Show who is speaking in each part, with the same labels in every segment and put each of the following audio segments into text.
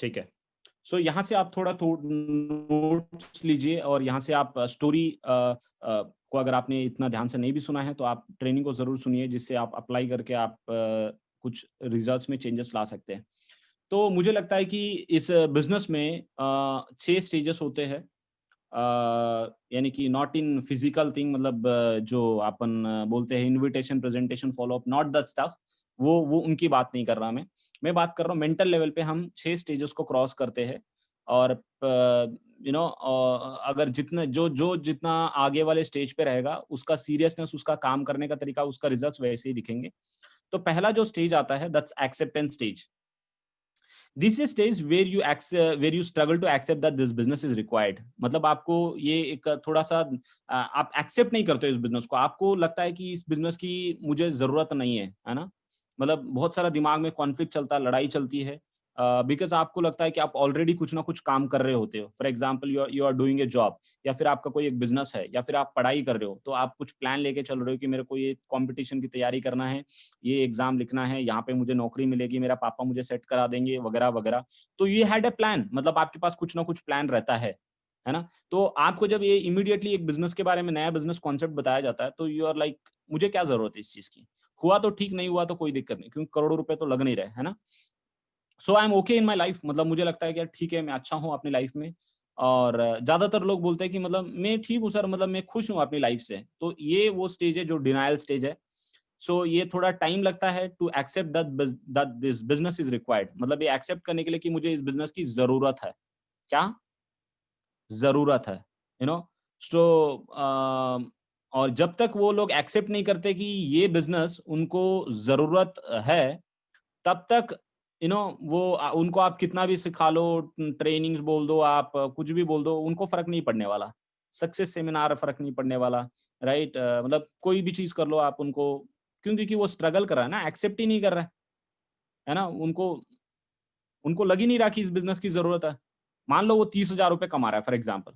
Speaker 1: ठीक है। सो यहाँ से आप थोड़ा नोट्स लीजिए और यहाँ से आप स्टोरी को अगर आपने इतना ध्यान से नहीं भी सुना है तो आप ट्रेनिंग को ज़रूर सुनिए, जिससे आप अप्लाई करके आप कुछ रिजल्ट्स में चेंजेस ला सकते हैं। तो मुझे लगता है कि इस बिज़नेस में 6 स्टेजेस होते हैं। यानी कि नॉट इन फिजिकल थिंग, मतलब जो अपन बोलते हैं invitation, presentation, follow up, not the stuff, वो उनकी बात नहीं कर रहा मैं बात कर रहा हूँ मेंटल लेवल पे हम 6 स्टेजेस को क्रॉस करते हैं। और अगर जितना जो जो जितना आगे वाले स्टेज पे रहेगा, उसका सीरियसनेस, उसका काम करने का तरीका, उसका रिजल्ट्स वैसे ही दिखेंगे। तो पहला जो स्टेज आता है, that's acceptance stage. This is stage where you struggle to accept that this business is required. मतलब आपको ये एक थोड़ा सा आप एक्सेप्ट नहीं करते हो इस बिजनेस को, आपको लगता है कि इस बिजनेस की मुझे जरूरत नहीं है ना। मतलब बहुत सारा दिमाग में कॉन्फ्लिक्ट चलता है, लड़ाई चलती है, बिकॉज आपको लगता है कि आप ऑलरेडी कुछ ना कुछ काम कर रहे होते हो। For example, you are doing a job, या फिर आपका कोई एक बिजनेस है, या फिर आप पढ़ाई कर रहे हो, तो आप कुछ प्लान लेके चल रहे हो कि मेरे को ये कंपटीशन की तैयारी करना है, ये एग्जाम लिखना है, यहाँ पे मुझे नौकरी मिलेगी, मेरा पापा मुझे सेट करा देंगे, वगैरह वगैरह। तो ये हैड ए प्लान, मतलब आपके पास कुछ ना कुछ प्लान रहता है ना। तो आपको जब ये इमीडिएटली एक बिजनेस के बारे में, नया बिजनेस कॉन्सेप्ट बताया जाता है, तो यू आर लाइक, मुझे क्या जरूरत है इस चीज की, हुआ तो ठीक, नहीं हुआ तो कोई दिक्कत नहीं, क्योंकि करोड़ों रुपए तो लग नहीं रहे, है ना। So I am okay in my life, मतलब मुझे लगता है कि यार ठीक है, मैं अच्छा हूँ अपनी लाइफ में। और ज्यादातर लोग बोलते हैं कि मतलब मैं ठीक हूँ सर, मतलब मैं खुश हूँ अपनी लाइफ से। तो ये वो स्टेज है जो डिनायल स्टेज है। सो ये थोड़ा टाइम लगता है to accept that this business is required, मतलब ये एक्सेप्ट करने के लिए कि मुझे इस बिजनेस की जरूरत है। क्या जरूरत है, यू नो। सो और जब तक वो लोग एक्सेप्ट नहीं करते कि ये बिजनेस उनको जरूरत है, तब तक वो उनको आप कितना भी सिखा लो, ट्रेनिंग्स बोल दो, आप कुछ भी बोल दो, उनको फर्क नहीं पड़ने वाला। सक्सेस सेमिनार फर्क नहीं पड़ने वाला, राइट। मतलब कोई भी चीज कर लो आप उनको, क्यों? क्योंकि वो स्ट्रगल कर रहा है ना, एक्सेप्ट ही नहीं कर रहा है ना। उनको उनको लग ही नहीं रहा कि इस बिजनेस की जरूरत है। मान लो वो 30,000 रुपए कमा रहा है फॉर एग्जाम्पल,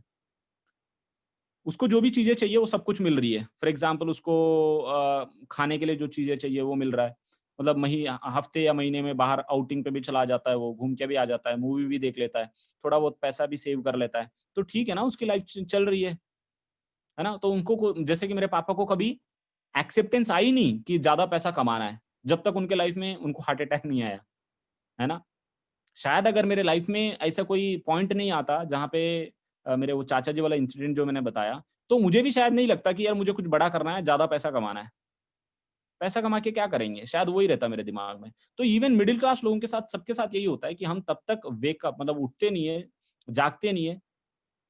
Speaker 1: उसको जो भी चीजें चाहिए वो सब कुछ मिल रही है। फॉर एग्जाम्पल उसको खाने के लिए जो चीजें चाहिए वो मिल रहा है। मतलब हफ्ते या महीने में बाहर आउटिंग पे भी चला जाता है, वो घूम के भी आ जाता है, मूवी भी देख लेता है, थोड़ा बहुत पैसा भी सेव कर लेता है। तो ठीक है ना, उसकी लाइफ चल रही है ना। तो जैसे कि मेरे पापा को कभी एक्सेप्टेंस आई नहीं कि ज्यादा पैसा कमाना है, जब तक उनके लाइफ में उनको हार्ट अटैक नहीं आया, है ना। शायद अगर मेरे लाइफ में ऐसा कोई पॉइंट नहीं आता जहाँ पे मेरे वो चाचा जी वाला इंसिडेंट जो मैंने बताया, तो मुझे भी शायद नहीं लगता कि यार मुझे कुछ बड़ा करना है, ज़्यादा पैसा कमाना है। पैसा कमा के क्या करेंगे? शायद वही रहता मेरे दिमाग में। तो इवन मिडल क्लास लोगों के साथ, सबके साथ यही होता है कि हम तब तक वेक अप, मतलब उठते नहीं है, जागते नहीं है,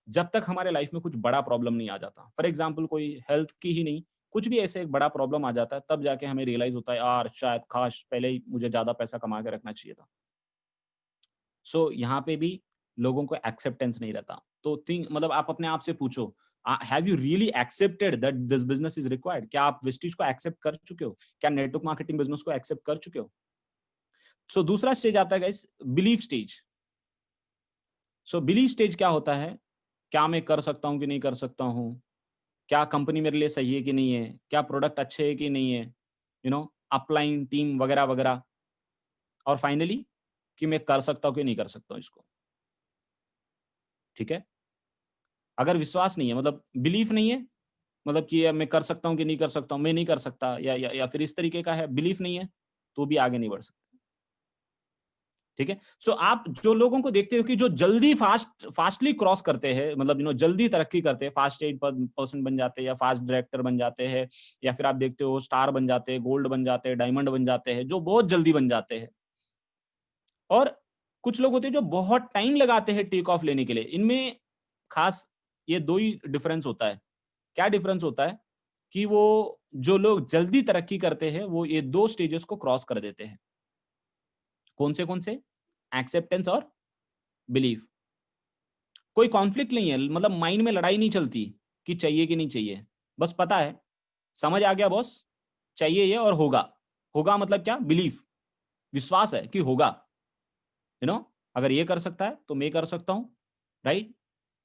Speaker 1: जब तक हमारे लाइफ में कुछ बड़ा प्रॉब्लम नहीं आ जाता। फॉर एग्जाम्पल कोई हेल्थ की ही नहीं, कुछ भी ऐसे एक बड़ा प्रॉब्लम आ जाता है, तब जाके हमें रियलाइज़ होता है, यार शायद काश पहले ही मुझे ज़्यादा पैसा कमा के रखना चाहिए था। सो यहाँ पे भी लोगों को एक्सेप्टेंस नहीं रहता। तो थिंक, मतलब आप अपने आप से पूछो, have you really accepted that this business is required? क्या आप वेस्टीज को एक्सेप्ट कर चुके हो? क्या नेटवर्क मार्केटिंग बिजनेस को एक्सेप्ट कर चुके हो? सो दूसरा स्टेज आता है guys, belief stage. So belief stage क्या होता है? क्या मैं कर सकता हूँ कि नहीं कर सकता हूँ? क्या कंपनी मेरे लिए सही है कि नहीं है? क्या प्रोडक्ट अच्छे है कि नहीं है? अपलाइन टीम वगैरह वगैरह। और फाइनली, कि मैं कर सकता हूँ कि नहीं कर सकता हूँ इसको। ठीक है। अगर विश्वास नहीं है, मतलब बिलीफ नहीं है, मतलब कि मैं कर सकता हूँ कि नहीं कर सकता हूँ, मैं नहीं कर सकता, या फिर इस तरीके का है, बिलीफ नहीं है, तो भी आगे नहीं बढ़ सकते। ठीक है। सो आप जो लोगों को देखते हो कि जो जल्दी फास्टली क्रॉस करते हैं, मतलब जल्दी तरक्की करते हैं, फास्ट एड पर्सन बन जाते हैं, या फास्ट डायरेक्टर बन जाते हैं, या फिर आप देखते हो स्टार बन जाते हैं, गोल्ड बन जाते हैं, डायमंड बन जाते हैं, जो बहुत जल्दी बन जाते हैं। और कुछ लोग होते हैं जो बहुत टाइम लगाते हैं टेक ऑफ लेने के लिए। इनमें खास ये दो ही डिफरेंस होता है। क्या डिफरेंस होता है? कि वो जो लोग जल्दी तरक्की करते हैं, वो ये दो स्टेजेस को क्रॉस कर देते हैं। कौन से? एक्सेप्टेंस और बिलीफ। कोई कॉन्फ्लिक्ट नहीं है, मतलब माइंड में लड़ाई नहीं चलती कि चाहिए कि नहीं चाहिए। बस पता है, समझ आ गया बॉस, चाहिए ये और होगा। होगा मतलब क्या? बिलीफ, विश्वास है कि होगा। यू नो अगर ये कर सकता है तो मैं कर सकता हूं, राइट।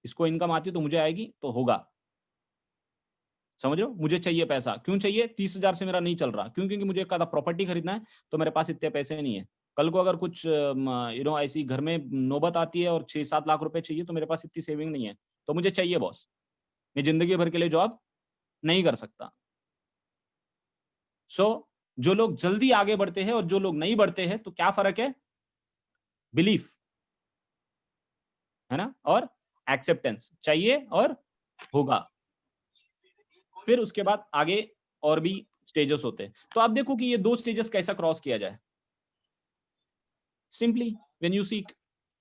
Speaker 1: इसको इनकम आती है तो मुझे आएगी, तो होगा। समझ रहे हो? मुझे चाहिए पैसा, क्यों चाहिए? 30,000 से मेरा नहीं चल रहा, क्यों? क्योंकि मुझे एक आधा प्रॉपर्टी खरीदना है, तो मेरे पास इतने पैसे नहीं है। कल को अगर कुछ ऐसी घर में नौबत आती है और 6-7 लाख रुपए चाहिए, तो मेरे पास इतनी सेविंग नहीं है, तो मुझे चाहिए बॉस, मैं जिंदगी भर के लिए जॉब नहीं कर सकता। सो जो लोग जल्दी आगे बढ़ते हैं और जो लोग नहीं बढ़ते हैं, तो क्या फर्क है? बिलीफ, है ना, और एक्सेप्टेंस चाहिए और होगा। फिर उसके बाद आगे और भी स्टेजेस होते हैं। तो आप देखो कि ये 2 स्टेजेस कैसा क्रॉस किया जाए। सिंपली व्हेन यू सीक,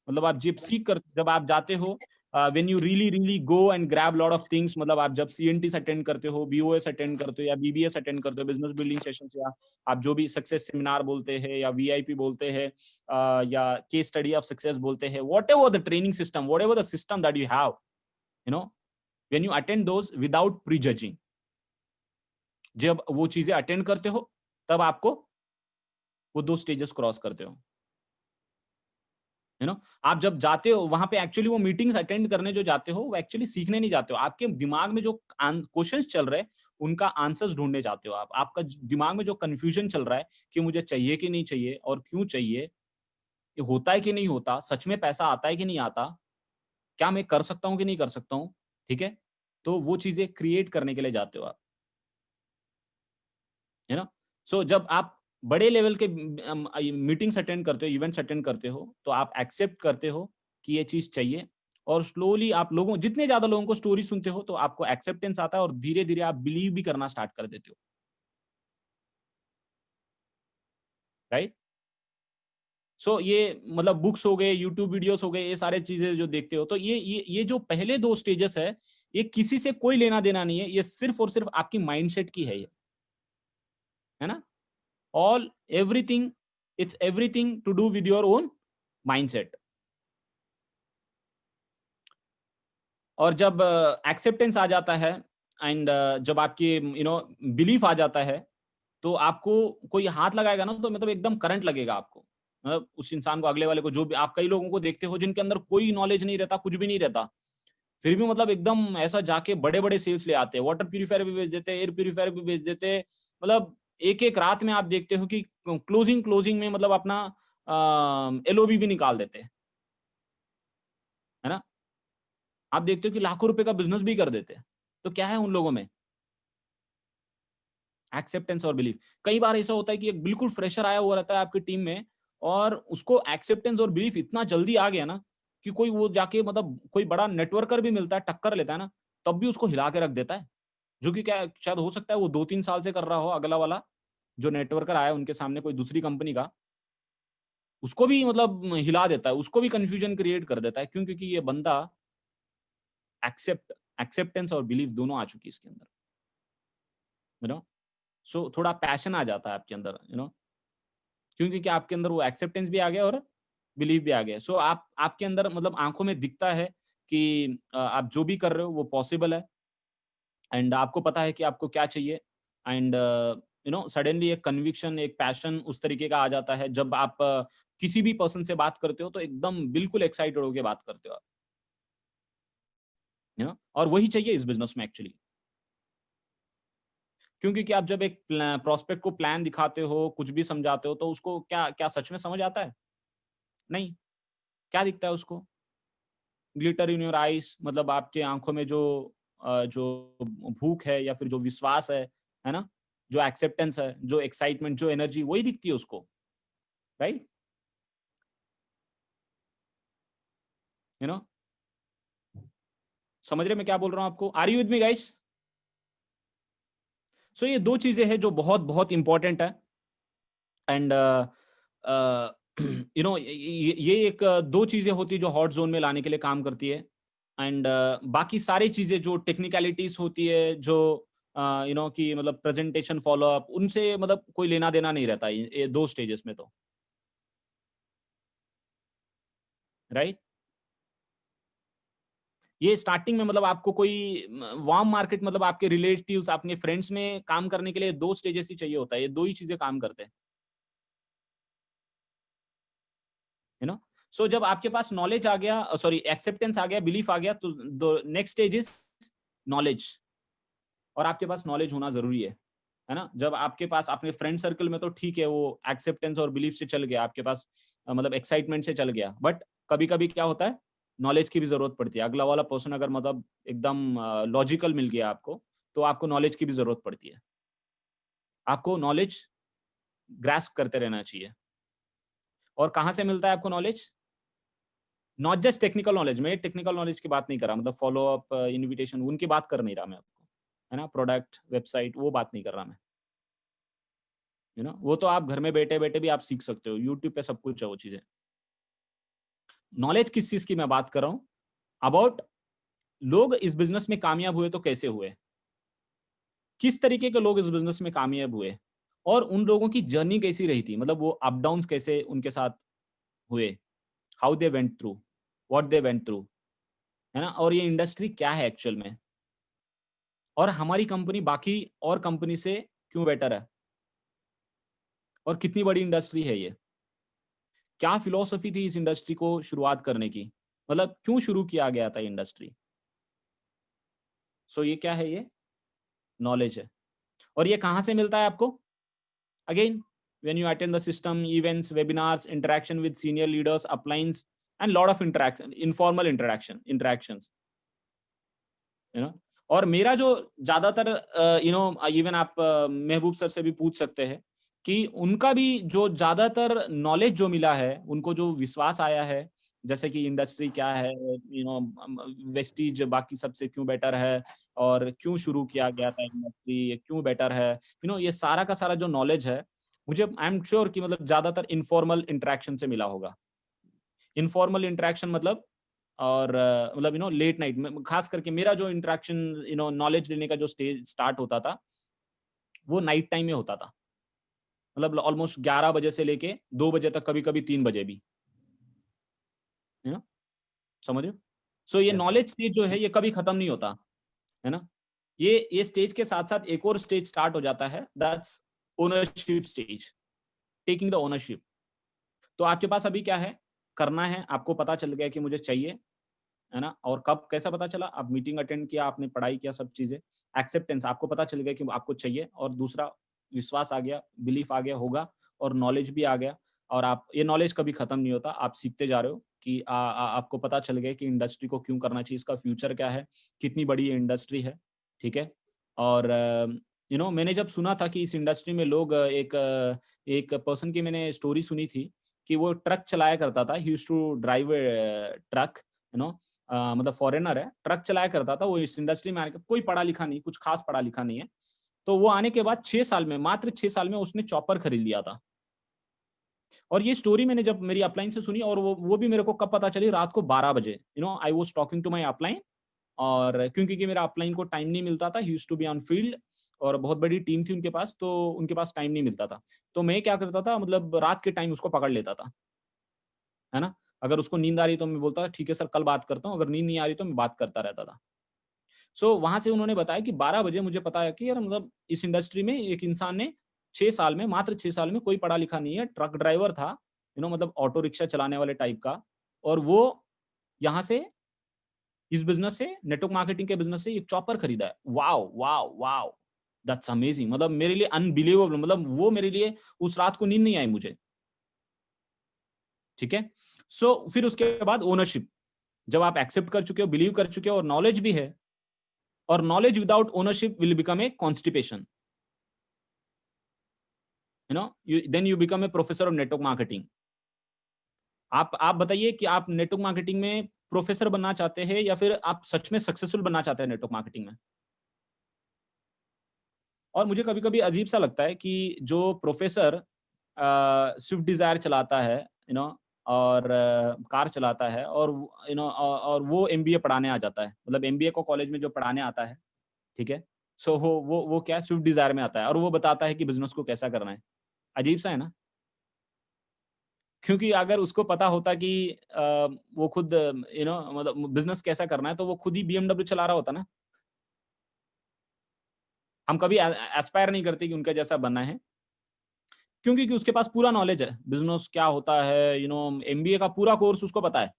Speaker 1: मतलब आप जब आप जाते हो, when you really really go and grab lot of things, मतलब आप जब सीएनटीस अटेंड करते हो, बीओएस अटेंड करते हो या बीबीएस अटेंड करते हो, बिजनेस बिल्डिंग सेशंस, या आप जो भी सक्सेस सेमिनार बोलते हैं या वीआईपी बोलते हैं, या केस स्टडी ऑफ सक्सेस बोलते हैं, whatever the training system, whatever the system that you have, you know, when you attend those without prejudging, जब वो चीजें अटेंड करते हो, तब आपको वो 2 स्टेजेस क्रॉस करते हो। आप जब जाते हो वहां पे, एक्चुअली वो मीटिंग्स अटेंड करने जो जाते हो, वो एक्चुअली सीखने नहीं जाते हो, आपके दिमाग में जो क्वेश्चंस चल रहे हैं उनका आंसर्स ढूंढने जाते हो आप। आपका दिमाग में जो कंफ्यूजन चल रहा है कि मुझे चाहिए कि नहीं चाहिए और क्यों चाहिए, ये होता है कि नहीं होता, सच में पैसा आता है कि नहीं आता, क्या मैं कर सकता हूँ कि नहीं कर सकता हूँ, ठीक है, तो वो चीजें क्रिएट करने के लिए जाते हो आप, है ना। सो जब आप बड़े लेवल के मीटिंग्स अटेंड करते हो, इवेंट्स अटेंड करते हो, तो आप एक्सेप्ट करते हो कि ये चीज चाहिए, और स्लोली आप लोगों, जितने ज्यादा लोगों को स्टोरी सुनते हो, तो आपको एक्सेप्टेंस आता है और धीरे धीरे आप बिलीव भी करना स्टार्ट कर देते हो, राइट। सो ये मतलब बुक्स हो गए, यूट्यूब वीडियोस हो गए, ये सारे चीजें जो देखते हो, तो ये जो पहले 2 स्टेजेस है, ये किसी से कोई लेना देना नहीं है, ये सिर्फ और सिर्फ आपकी माइंडसेट की है, ये, है ना। All everything, it's everything to do with your own mindset. और जब एक्सेप्टेंस आ जाता है, एंड जब आपकी बिलीफ आ जाता है, तो आपको कोई हाथ लगाएगा ना, तो मतलब एकदम करंट लगेगा आपको, मतलब उस इंसान को, अगले वाले को, जो भी आप कई लोगों को देखते हो जिनके अंदर कोई नॉलेज नहीं रहता, कुछ भी नहीं रहता, फिर भी मतलब एकदम ऐसा जाके बड़े बड़े सेल्स ले आते हैं, वाटर प्यूरिफायर भी बेच देते हैं, एयर प्यूरिफायर भी बेच देते हैं, मतलब एक एक रात में आप देखते हो कि क्लोजिंग क्लोजिंग में मतलब अपना एलओबी भी निकाल देते हैं, है ना। आप देखते हो कि लाखों रुपए का बिजनेस भी कर देते हैं। तो क्या है उन लोगों में? एक्सेप्टेंस और बिलीफ। कई बार ऐसा होता है कि एक बिल्कुल फ्रेशर आया हुआ रहता है आपकी टीम में, और उसको एक्सेप्टेंस और बिलीफ इतना जल्दी आ गया ना, कि कोई वो जाके मतलब कोई बड़ा नेटवर्कर भी मिलता है, टक्कर लेता है ना, तब भी उसको हिला के रख देता है। जो कि क्या शायद हो सकता है वो 2-3 साल से कर रहा हो, अगला वाला जो नेटवर्कर आया उनके सामने कोई दूसरी कंपनी का, उसको भी मतलब हिला देता है, उसको भी कंफ्यूजन क्रिएट कर देता है। क्यों? क्योंकि ये बंदा एक्सेप्टेंस और बिलीफ दोनों आ चुकी है इसके अंदर, यू नो। सो थोड़ा पैशन आ जाता है आपके अंदर, क्योंकि क्या आपके अंदर वो एक्सेप्टेंस भी आ गया और बिलीव भी आ गया। सो आप आपके अंदर मतलब आंखों में दिखता है कि आप जो भी कर रहे हो वो पॉसिबल है, एंड आपको पता है कि आपको क्या चाहिए, एंड सडनली एक कन्विक्शन, एक पैशन उस तरीके का आ जाता है, जब आप किसी भी पर्सन से बात करते हो, तो एकदम बिल्कुल एक्साइटेड होकर बात करते हो आप, और वही चाहिए इस बिजनेस में एक्चुअली। क्योंकि कि आप जब एक प्रोस्पेक्ट को प्लान दिखाते हो, कुछ भी समझाते हो, तो उसको क्या क्या सच में समझ आता है? नहीं। क्या दिखता है उसको? ग्लिटर इन योर आईज, मतलब आपके आंखों में जो भूख है या फिर जो विश्वास है ना, जो एक्सेप्टेंस है, जो एक्साइटमेंट, जो एनर्जी, वही दिखती है उसको, राइट, यू नो। समझ रहे मैं क्या बोल रहा हूँ आपको? Are you with me guys? So ये 2 चीजें हैं जो बहुत बहुत इंपॉर्टेंट है, एंड ये एक 2 चीजें होती है जो हॉट जोन में लाने के लिए काम करती है, एंड बाकी सारी चीजें जो टेक्निकलिटीज होती है, जो कि मतलब प्रेजेंटेशन, फॉलो अप, उनसे मतलब कोई लेना देना नहीं रहता ये 2 स्टेजेस में, तो राइट। ये स्टार्टिंग में मतलब आपको कोई वार्म मार्केट, मतलब आपके रिलेटिव्स, अपने फ्रेंड्स में काम करने के लिए 2 स्टेजेस ही चाहिए होता है, ये 2 ही चीजें काम करते हैं, यू नो। सो जब आपके पास नॉलेज आ गया, सॉरी एक्सेप्टेंस आ गया, बिलीफ आ गया, तो नेक्स्ट स्टेज इज नॉलेज, और आपके पास नॉलेज होना जरूरी है, है ना? जब आपके पास अपने फ्रेंड सर्कल में तो ठीक है, वो एक्सेप्टेंस और बिलीफ से चल गया आपके पास, मतलब एक्साइटमेंट से चल गया, बट कभी-कभी क्या होता है, नॉलेज की भी ज़रूरत पड़ती है। अगला वाला पर्सन अगर मतलब एकदम लॉजिकल मिल गया आपको, तो आपको नॉलेज की भी ज़रूरत पड़ती है। आपको नॉलेज ग्रास्प करते रहना चाहिए। और कहाँ से मिलता है आपको knowledge? Not just technical knowledge, मैं टेक्निकल नॉलेज की बात नहीं कर रहा, मतलब फॉलो अप, इन्विटेशन उनकी बात कर नहीं रहा मैं आपको, है ना? प्रोडक्ट, वेबसाइट वो बात नहीं कर रहा मैं, यू नो? वो तो आप घर में बैठे-बैठे भी आप सीख सकते हो, यूट्यूब पे सब कुछ है वो चीज़ें। नॉलेज किस चीज़ की मैं बात कर रहा हूँ? अबाउट लोग इस बिज़नेस में कामयाब हुए तो कैसे हुए? किस तरीके के लोग इस बिज़नेस में कामयाब हुए? और उन लोगों की जर्नी कैसी रही थी? मतलब वो अप डाउन्स कैसे उनके साथ हुए? How they went through, what they went through, है ना? और ये इंडस्ट्री क्या है एक्चुअल में? और हमारी कंपनी बाकी और कंपनी से क्यों बेटर है? और कितनी बड़ी इंडस्ट्री है ये? क्या फिलॉसफी थी इस इंडस्ट्री को शुरुआत करने की? मतलब क्यों शुरू किया गया था इंडस्ट्री? सो ये क्या है ये? नॉलेज है। और ये कहाँ से मिलता है आपको? Again, when you attend the system, events, webinars, interaction with senior leaders, अपलाइंस and lot of interaction, informal interactions, you know? और मेरा जो ज़्यादातर इवन आप महबूब सर से भी पूछ सकते हैं कि उनका भी जो ज़्यादातर नॉलेज जो मिला है, उनको जो विश्वास आया है, जैसे कि इंडस्ट्री क्या है, वेस्टीज बाकी सबसे क्यों बेटर है और क्यों शुरू किया गया था इंडस्ट्री, क्यों बेटर है, ये सारा का सारा जो नॉलेज है, मुझे आई एम श्योर कि मतलब ज़्यादातर इनफॉर्मल इंटरैक्शन से मिला होगा। इनफॉर्मल इंटरेक्शन मतलब, और मतलब लेट नाइट में खास करके मेरा जो इंटरेक्शन, नॉलेज लेने का जो स्टेज स्टार्ट होता था, वो नाइट टाइम में होता था। मतलब ऑलमोस्ट 11 बजे से लेके 2 बजे तक, कभी-कभी 3 बजे भी, है ना? समझ रहे हो? सो ये
Speaker 2: यस।
Speaker 1: नॉलेज स्टेज जो है ये कभी खत्म नहीं होता, है ना? ये स्टेज के साथ-साथ एक और स्टेज स्टार्ट हो जाता है, that's ownership stage, taking the ownership. तो आपके पास अभी क्या है? करना है, आपको पता चल गया कि मुझे चाहिए, है ना? और कब कैसा पता चला? आप मीटिंग अटेंड किया, आपने पढ़ाई किया, सब चीज़ें। एक्सेप्टेंस आपको पता चल गया कि आपको चाहिए, और दूसरा विश्वास आ गया, बिलीफ आ गया होगा, और नॉलेज भी आ गया, और आप ये नॉलेज कभी खत्म नहीं होता, आप सीखते जा रहे हो कि आपको पता चल गया कि इंडस्ट्री को क्यों करना चाहिए, इसका फ्यूचर क्या है, कितनी बड़ी ये इंडस्ट्री है, ठीक है? और मैंने जब सुना था कि इस इंडस्ट्री में लोग एक पर्सन की मैंने स्टोरी सुनी थी कि वो ट्रक चलाया करता था, he used to drive truck, you know मतलब फॉरेनर है, ट्रक चलाया करता था, वो इस इंडस्ट्री में आने के कोई पढ़ा लिखा नहीं, कुछ खास पढ़ा लिखा नहीं है। तो वो आने के बाद 6 साल में, मात्र 6 साल में उसने चॉपर खरीद लिया था। और ये स्टोरी मैंने जब मेरी अपलाइन से सुनी, और वो भी मेरे को कब पता चली, रात को 12 बजे, I was talking to my upline, और क्योंकि कि मेरा अपलाइन को टाइम नहीं मिलता था, he used to be on field, और बहुत बड़ी टीम थी उनके पास, तो उनके पास टाइम नहीं मिलता था। तो मैं क्या करता था, मतलब रात के टाइम उसको पकड़ लेता था, है ना? अगर उसको नींद आ रही है तो मैं बोलता था ठीक है सर, कल बात करता हूँ, अगर नींद नहीं आ रही तो मैं बात करता रहता था। सो वहाँ से उन्होंने बताया कि 12 बजे मुझे पता है कि यार, मतलब इस इंडस्ट्री में एक इंसान ने 6 साल में, मात्र 6 साल में, कोई पढ़ा लिखा नहीं है, ट्रक ड्राइवर था, मतलब ऑटो रिक्शा चलाने वाले टाइप का, और वो यहाँ से, इस बिज़नेस से, नेटवर्क मार्केटिंग के बिज़नेस से एक चॉपर खरीदा है। Wow! Wow! Wow! That's amazing, मतलब मेरे लिए अनबिलीवेबल, मतलब वो मेरे लिए उस रात को नींद नहीं आई मुझे, ठीक है? सो फिर उसके बाद ओनरशिप, जब आप एक्सेप्ट कर चुके हो, बिलीव कर चुके हो, और नॉलेज भी है, और knowledge without ownership will become a constipation, then you become a professor of network marketing. आप बताइए कि आप नेटवर्क मार्केटिंग में प्रोफेसर बनना चाहते हैं, या फिर आप सच में सक्सेसफुल बनना चाहते हैं नेटवर्क मार्केटिंग में? और मुझे कभी-कभी अजीब सा लगता है कि जो प्रोफेसर स्विफ्ट डिज़ायर चलाता है, यू नो और कार चलाता है, और और वो एमबीए पढ़ाने आ जाता है। मतलब एमबीए को कॉलेज में जो पढ़ाने आता है, ठीक है? सो वो क्या है, स्विफ्ट डिज़ायर में आता है, और वो बताता है कि बिज़नेस को कैसा करना है। अजीब सा है ना? क्योंकि अगर उसको पता होता कि वो खुद मतलब बिज़नेस कैसा करना है, तो वो खुद ही बीएमडब्ल्यू चला रहा होता ना। हम कभी एस्पायर नहीं करते कि उनके जैसा बनना है, क्योंकि कि उसके पास पूरा नॉलेज है, बिज़नेस क्या होता है, एमबीए का पूरा कोर्स उसको पता है।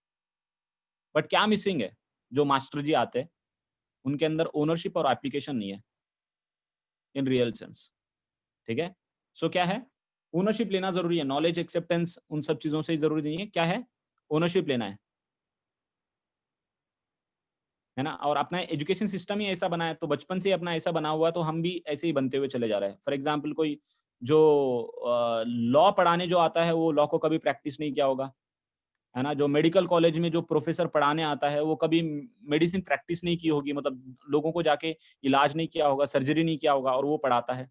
Speaker 1: बट क्या मिसिंग है, जो मास्टर जी आते हैं, उनके अंदर ओनरशिप और एप्लीकेशन नहीं है, इन रियल सेंस। ठीक है। सो क्या है, ओनरशिप लेना जरूरी है, नॉलेज एक्सेप्टेंस उन सब चीजों से जरूरी नहीं है, क्या है, ओनरशिप लेना है ना। और अपना एजुकेशन सिस्टम ही ऐसा बना है, तो बचपन से अपना ऐसा बना हुआ है, तो हम भी ऐसे ही बनते हुए चले जा रहे हैं। फॉर एग्जाम्पल कोई जो लॉ पढ़ाने जो आता है, वो लॉ को कभी प्रैक्टिस नहीं किया होगा, है ना। जो मेडिकल कॉलेज में जो प्रोफेसर पढ़ाने आता है, वो कभी मेडिसिन प्रैक्टिस नहीं की होगी, मतलब लोगों को जाके इलाज नहीं किया होगा, सर्जरी नहीं किया होगा, और वो पढ़ाता है।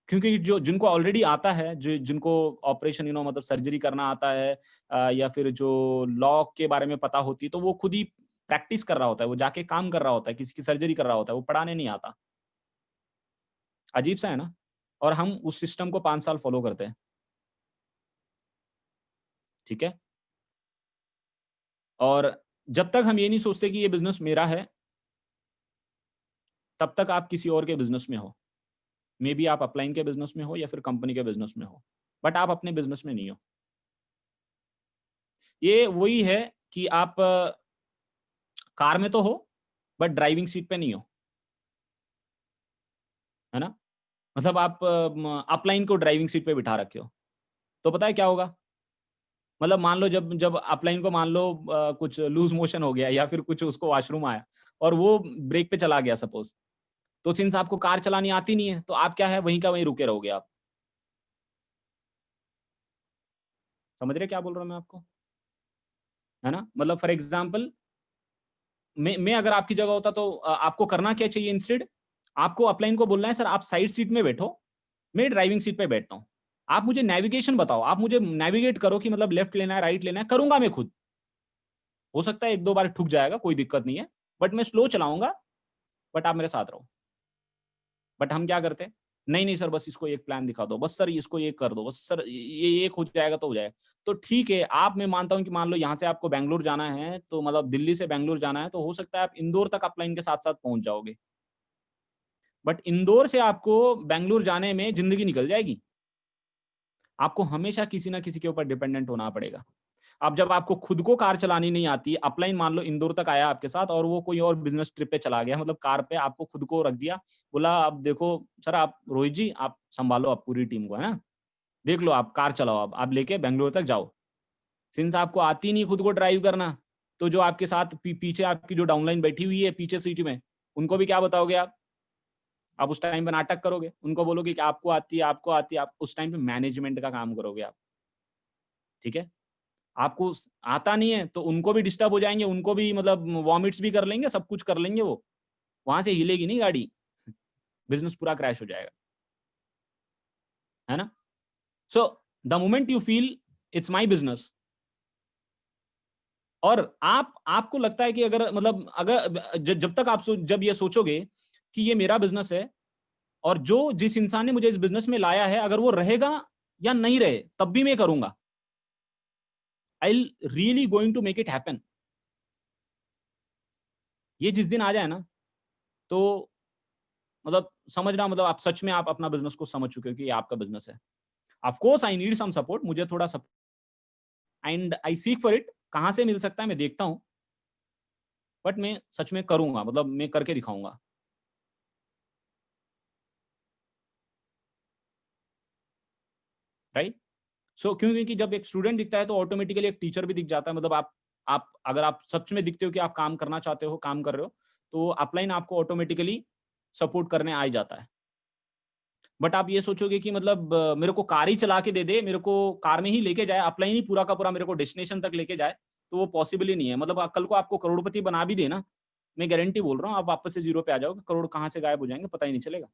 Speaker 1: क्योंकि जो जिनको ऑलरेडी आता है, जो जिनको ऑपरेशन मतलब सर्जरी करना आता है, या फिर जो लॉ के बारे में पता होती है, तो वो खुद ही प्रैक्टिस कर रहा होता है, वो जाके काम कर रहा होता है, किसी की सर्जरी कर रहा होता है, वो पढ़ाने नहीं आता। अजीब सा है ना। और हम उस सिस्टम को 5 साल फॉलो करते हैं, ठीक है। और जब तक हम ये नहीं सोचते कि ये बिजनेस मेरा है, तब तक आप किसी और के बिजनेस में हो। मे बी आप अपलाइन के बिजनेस में हो या फिर कंपनी के बिजनेस में हो, बट आप अपने बिजनेस में नहीं हो। ये वही है कि आप कार में तो हो, बट ड्राइविंग सीट पे नहीं हो, है ना। मतलब आप अपलाइन को ड्राइविंग सीट पे बिठा रखे हो, तो पता है क्या होगा। मतलब मान लो जब जब अपलाइन को मान लो कुछ लूज मोशन हो गया, या फिर कुछ उसको वॉशरूम आया, और वो ब्रेक पे चला गया सपोज, तो सिंस आपको कार चलानी आती नहीं है, तो आप क्या है, वहीं का वहीं रुके रहोगे आप। समझ रहे क्या बोल रहा हूँ मैं आपको, है ना। मतलब फॉर एग्जाम्पल, मैं अगर आपकी जगह होता, तो आपको करना क्या चाहिए इंस्टेड, आपको अपलाइन को बोलना है, सर आप साइड सीट में बैठो, मैं ड्राइविंग सीट पे बैठता हूँ, आप मुझे नेविगेशन बताओ, आप मुझे नेविगेट करो कि मतलब लेफ्ट लेना है, राइट लेना है, करूंगा मैं खुद। हो सकता है 1-2 बार ठुक जाएगा, कोई दिक्कत नहीं है, बट मैं स्लो चलाऊंगा, बट आप मेरे साथ रहो। बट हम क्या करते हैं, नहीं नहीं सर, बस इसको एक प्लान दिखा दो, बस सर इसको ये कर दो, बस सर ये एक हो जाएगा तो हो जाएगा। तो ठीक है, आप, मैं मानता हूँ कि मान लो यहाँ से आपको बैंगलोर जाना है, तो मतलब दिल्ली से बैंगलोर जाना है, तो हो सकता है आप इंदौर तक अपलाइन के साथ साथ पहुंच जाओगे, बट इंदौर से आपको बैंगलोर जाने में जिंदगी निकल जाएगी। आपको हमेशा किसी ना किसी के ऊपर डिपेंडेंट होना पड़ेगा। अब जब आपको खुद को कार चलानी नहीं आती, अपलाइन मान लो इंदौर तक आया आपके साथ, और वो कोई और बिजनेस ट्रिप पे चला गया, मतलब कार पे आपको खुद को रख दिया, बोला अब देखो सर, आप रोहित जी आप संभालो आप पूरी टीम को, है ना, देख लो आप कार चलाओ, आप लेके बेंगलोर तक जाओ। सिंस आपको आती नहीं खुद को ड्राइव करना, तो जो आपके साथ पीछे आपकी जो डाउनलाइन बैठी हुई है पीछे सीट में, उनको भी क्या बताओगे आप उस टाइम पे नाटक करोगे, उनको बोलोगे कि आपको आती है, आपको आती है, आप उस टाइम पे मैनेजमेंट का काम करोगे आप, ठीक है। आपको आता नहीं है, तो उनको भी डिस्टर्ब हो जाएंगे, उनको भी मतलब वॉमिट्स भी कर लेंगे, सब कुछ कर लेंगे, वो वहां से हिलेगी नहीं गाड़ी, बिजनेस पूरा क्रैश हो जाएगा, है ना। So the moment you feel it's my business, और आपको लगता है कि अगर मतलब अगर जब तक आप जब ये सोचोगे कि ये मेरा बिजनेस है, और जो जिस इंसान ने मुझे इस बिजनेस में लाया है, अगर वो रहेगा या नहीं रहे, तब भी मैं करूंगा, I really going to make it happen. ये जिस दिन आ जाए ना, तो मतलब समझना, मतलब आप सच में आप अपना बिजनेस को समझ चुके हो कि ये आपका बिजनेस है। Of course I need some support, मुझे थोड़ा support, and I seek for it, कहां से मिल सकता है मैं देखता हूं, बट मैं सच में करूंगा, मतलब मैं करके दिखाऊंगा, राइट। सो क्यों, क्योंकि जब एक स्टूडेंट दिखता है, तो ऑटोमेटिकली एक टीचर भी दिख जाता है। मतलब आप अगर आप सच में दिखते हो कि आप काम करना चाहते हो, काम कर रहे हो, तो अपलाइन आपको ऑटोमेटिकली सपोर्ट करने आ ही जाता है। बट आप ये सोचोगे कि मतलब मेरे को कार ही चला के दे दे, मेरे को कार में ही लेके जाए, अपलाइन ही पूरा का पूरा मेरे को डेस्टिनेशन तक लेके जाए, तो वो पॉसिबल ही नहीं है। मतलब कल को आपको करोड़पति बना भी देना, मैं गारंटी बोल रहा हूँ, आप वापस से जीरो पे आ जाओगे, करोड़ कहाँ से गायब हो जाएंगे पता ही नहीं चलेगा।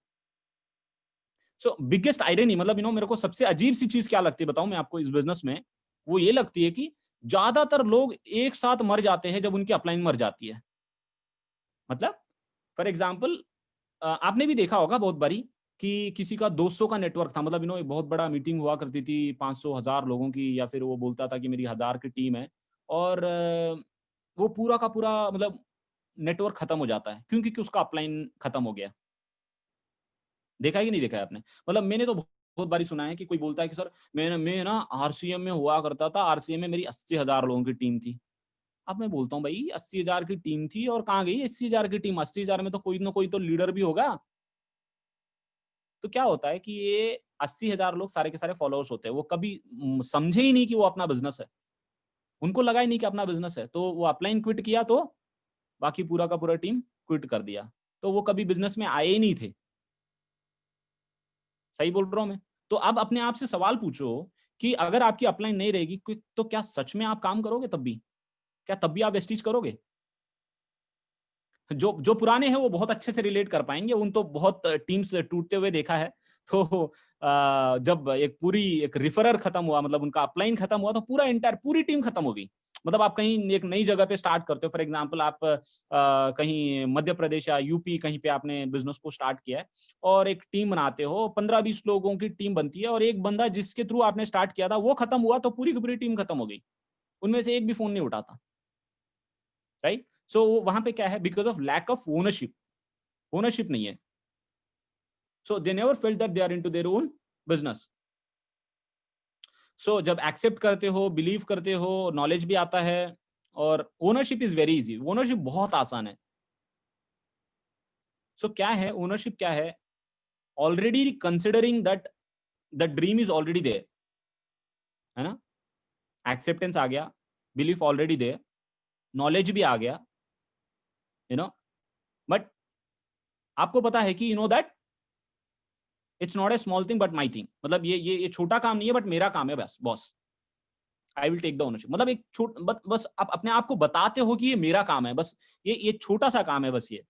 Speaker 1: सो बिगेस्ट आयरनी, मतलब मेरे को सबसे अजीब सी चीज क्या लगती है बताऊं मैं आपको इस बिजनेस में, वो ये लगती है कि ज्यादातर लोग एक साथ मर जाते हैं जब उनकी अपलाइन मर जाती है। मतलब फॉर एग्जाम्पल, आपने भी देखा होगा बहुत बारी कि किसी का 200 का नेटवर्क था, मतलब एक बहुत बड़ा मीटिंग हुआ करती थी 500 1000 लोगों की, या फिर वो बोलता था कि मेरी 1000 की टीम है, और वो पूरा का पूरा मतलब नेटवर्क खत्म हो जाता है, क्योंकि उसका अपलाइन खत्म हो गया। देखा है कि नहीं देखा है आपने। मतलब मैंने तो बहुत बारी सुना है कि कोई बोलता है कि सर मैं ना आरसीएम में हुआ करता था, आरसीएम में मेरी 80,000 लोगों की टीम थी। अब मैं बोलता हूँ भाई 80,000 की टीम थी, और कहाँ गई 80,000 की टीम, 80,000 में तो कोई ना कोई तो लीडर भी होगा, तो क्या होता है कि ये 80,000 लोग सारे के सारे फॉलोअर्स होते हैं, वो कभी समझे ही नहीं कि वो अपना बिजनेस है, उनको लगा ही नहीं कि अपना बिजनेस है, तो वो अपलाइन क्विट किया तो बाकी पूरा का पूरा टीम क्विट कर दिया, तो वो कभी बिजनेस में आए ही नहीं थे। सही बोल रहा हूँ मैं? तो अब अपने आप से सवाल पूछो कि अगर आपकी अपलाइन नहीं रहेगी तो क्या सच में आप काम करोगे तब भी? क्या तब भी आप वेस्टीज करोगे? जो जो पुराने हैं वो बहुत अच्छे से रिलेट कर पाएंगे, उन तो बहुत टीम्स टूटते हुए देखा है। तो जब एक रिफरर खत्म हुआ, मतलब उनका अपलाइन खत्म हुआ, तो पूरी टीम खत्म हो गई। मतलब आप कहीं एक नई जगह पे स्टार्ट करते हो, फॉर एग्जांपल आप कहीं मध्य प्रदेश या यूपी कहीं पे आपने बिजनेस को स्टार्ट किया है और एक टीम बनाते हो, 15-20 लोगों की टीम बनती है और एक बंदा जिसके थ्रू आपने स्टार्ट किया था वो खत्म हुआ, तो पूरी की पूरी टीम खत्म हो गई, उनमें से एक भी फोन नहीं उठाता, राइट? सो वहां पे क्या है, because of lack of ownership, ownership नहीं है, so they never felt that they are into their own business. So जब एक्सेप्ट करते हो, बिलीव करते हो, नॉलेज भी आता है, और ownership is very easy, ownership बहुत आसान है। सो क्या है ओनरशिप, क्या है? Already considering that the dream is already there, है ना? एक्सेप्टेंस आ गया, बिलीफ ऑलरेडी देयर, नॉलेज भी आ गया, यू नो, बट आपको पता है कि you know that it's not a small thing but my thing, मतलब ये छोटा काम नहीं है बट मेरा काम है, बस boss, I will take the ownership. मतलब एक बस आप अपने आप को बताते हो कि ये मेरा काम है, बस ये छोटा सा काम है, बस ये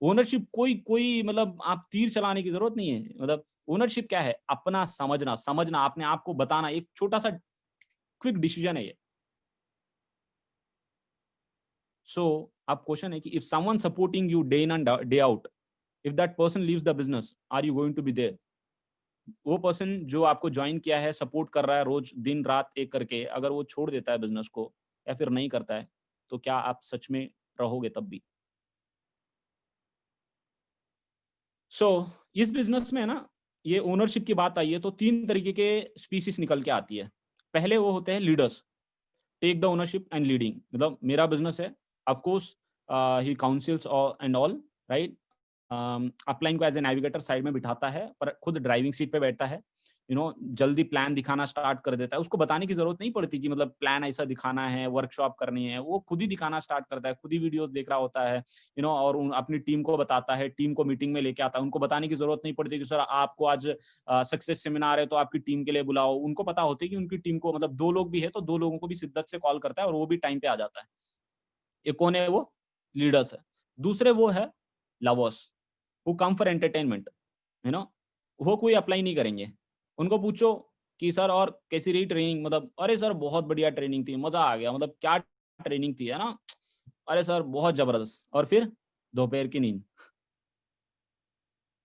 Speaker 1: ओनरशिप कोई कोई मतलब आप तीर चलाने की जरूरत नहीं है। मतलब ओनरशिप क्या है? अपना समझना, अपने आप को बताना, एक छोटा सा क्विक डिसीजन है ये। सो अब क्वेश्चन है कि if someone supporting you day in and day out, if that person leaves the business, are you going to be there? वो पर्सन जो आपको ज्वाइन किया है, सपोर्ट कर रहा है रोज दिन रात एक करके, अगर वो छोड़ देता है बिजनेस को या फिर नहीं करता है, तो क्या आप सच में रहोगे तब भी? सो इस बिजनेस में ना, ये ओनरशिप की बात आई है तो 3 तरीके के स्पीसीज निकल के आती है। पहले वो होते हैं leaders, take the ownership and leading, मतलब मेरा बिजनेस है, of course he counsels and all, right? Upline को एज ए नेविगेटर साइड में बिठाता है, पर खुद ड्राइविंग सीट पे बैठता है, यू नो, जल्दी प्लान दिखाना स्टार्ट कर देता है, उसको बताने की जरूरत नहीं पड़ती कि मतलब प्लान ऐसा दिखाना है, वर्कशॉप करनी है, वो खुद ही दिखाना स्टार्ट करता है, खुद ही वीडियोस देख रहा होता है, यू नो, और अपनी टीम को बताता है, टीम को मीटिंग में लेके आता है, उनको बताने की जरूरत नहीं पड़ती कि सर आपको आज सक्सेस सेमिनार है तो आपकी टीम के लिए बुलाओ, उनको पता होती है कि उनकी टीम को, मतलब 2 लोग भी है तो 2 लोगों को भी शिद्दत से कॉल करता है और वो भी टाइम पे आ जाता है। ये कौन है? वो लीडर्स है। दूसरे वो है lovers, who come for entertainment, you know, वो कोई अप्लाई नहीं करेंगे। उनको पूछो कि सर और कैसी रही ट्रेनिंग, मतलब अरे सर बहुत बढ़िया ट्रेनिंग थी, मजा आ गया, मतलब क्या ट्रेनिंग थी, है ना? अरे सर बहुत जबरदस्त, और फिर दोपहर की नींद,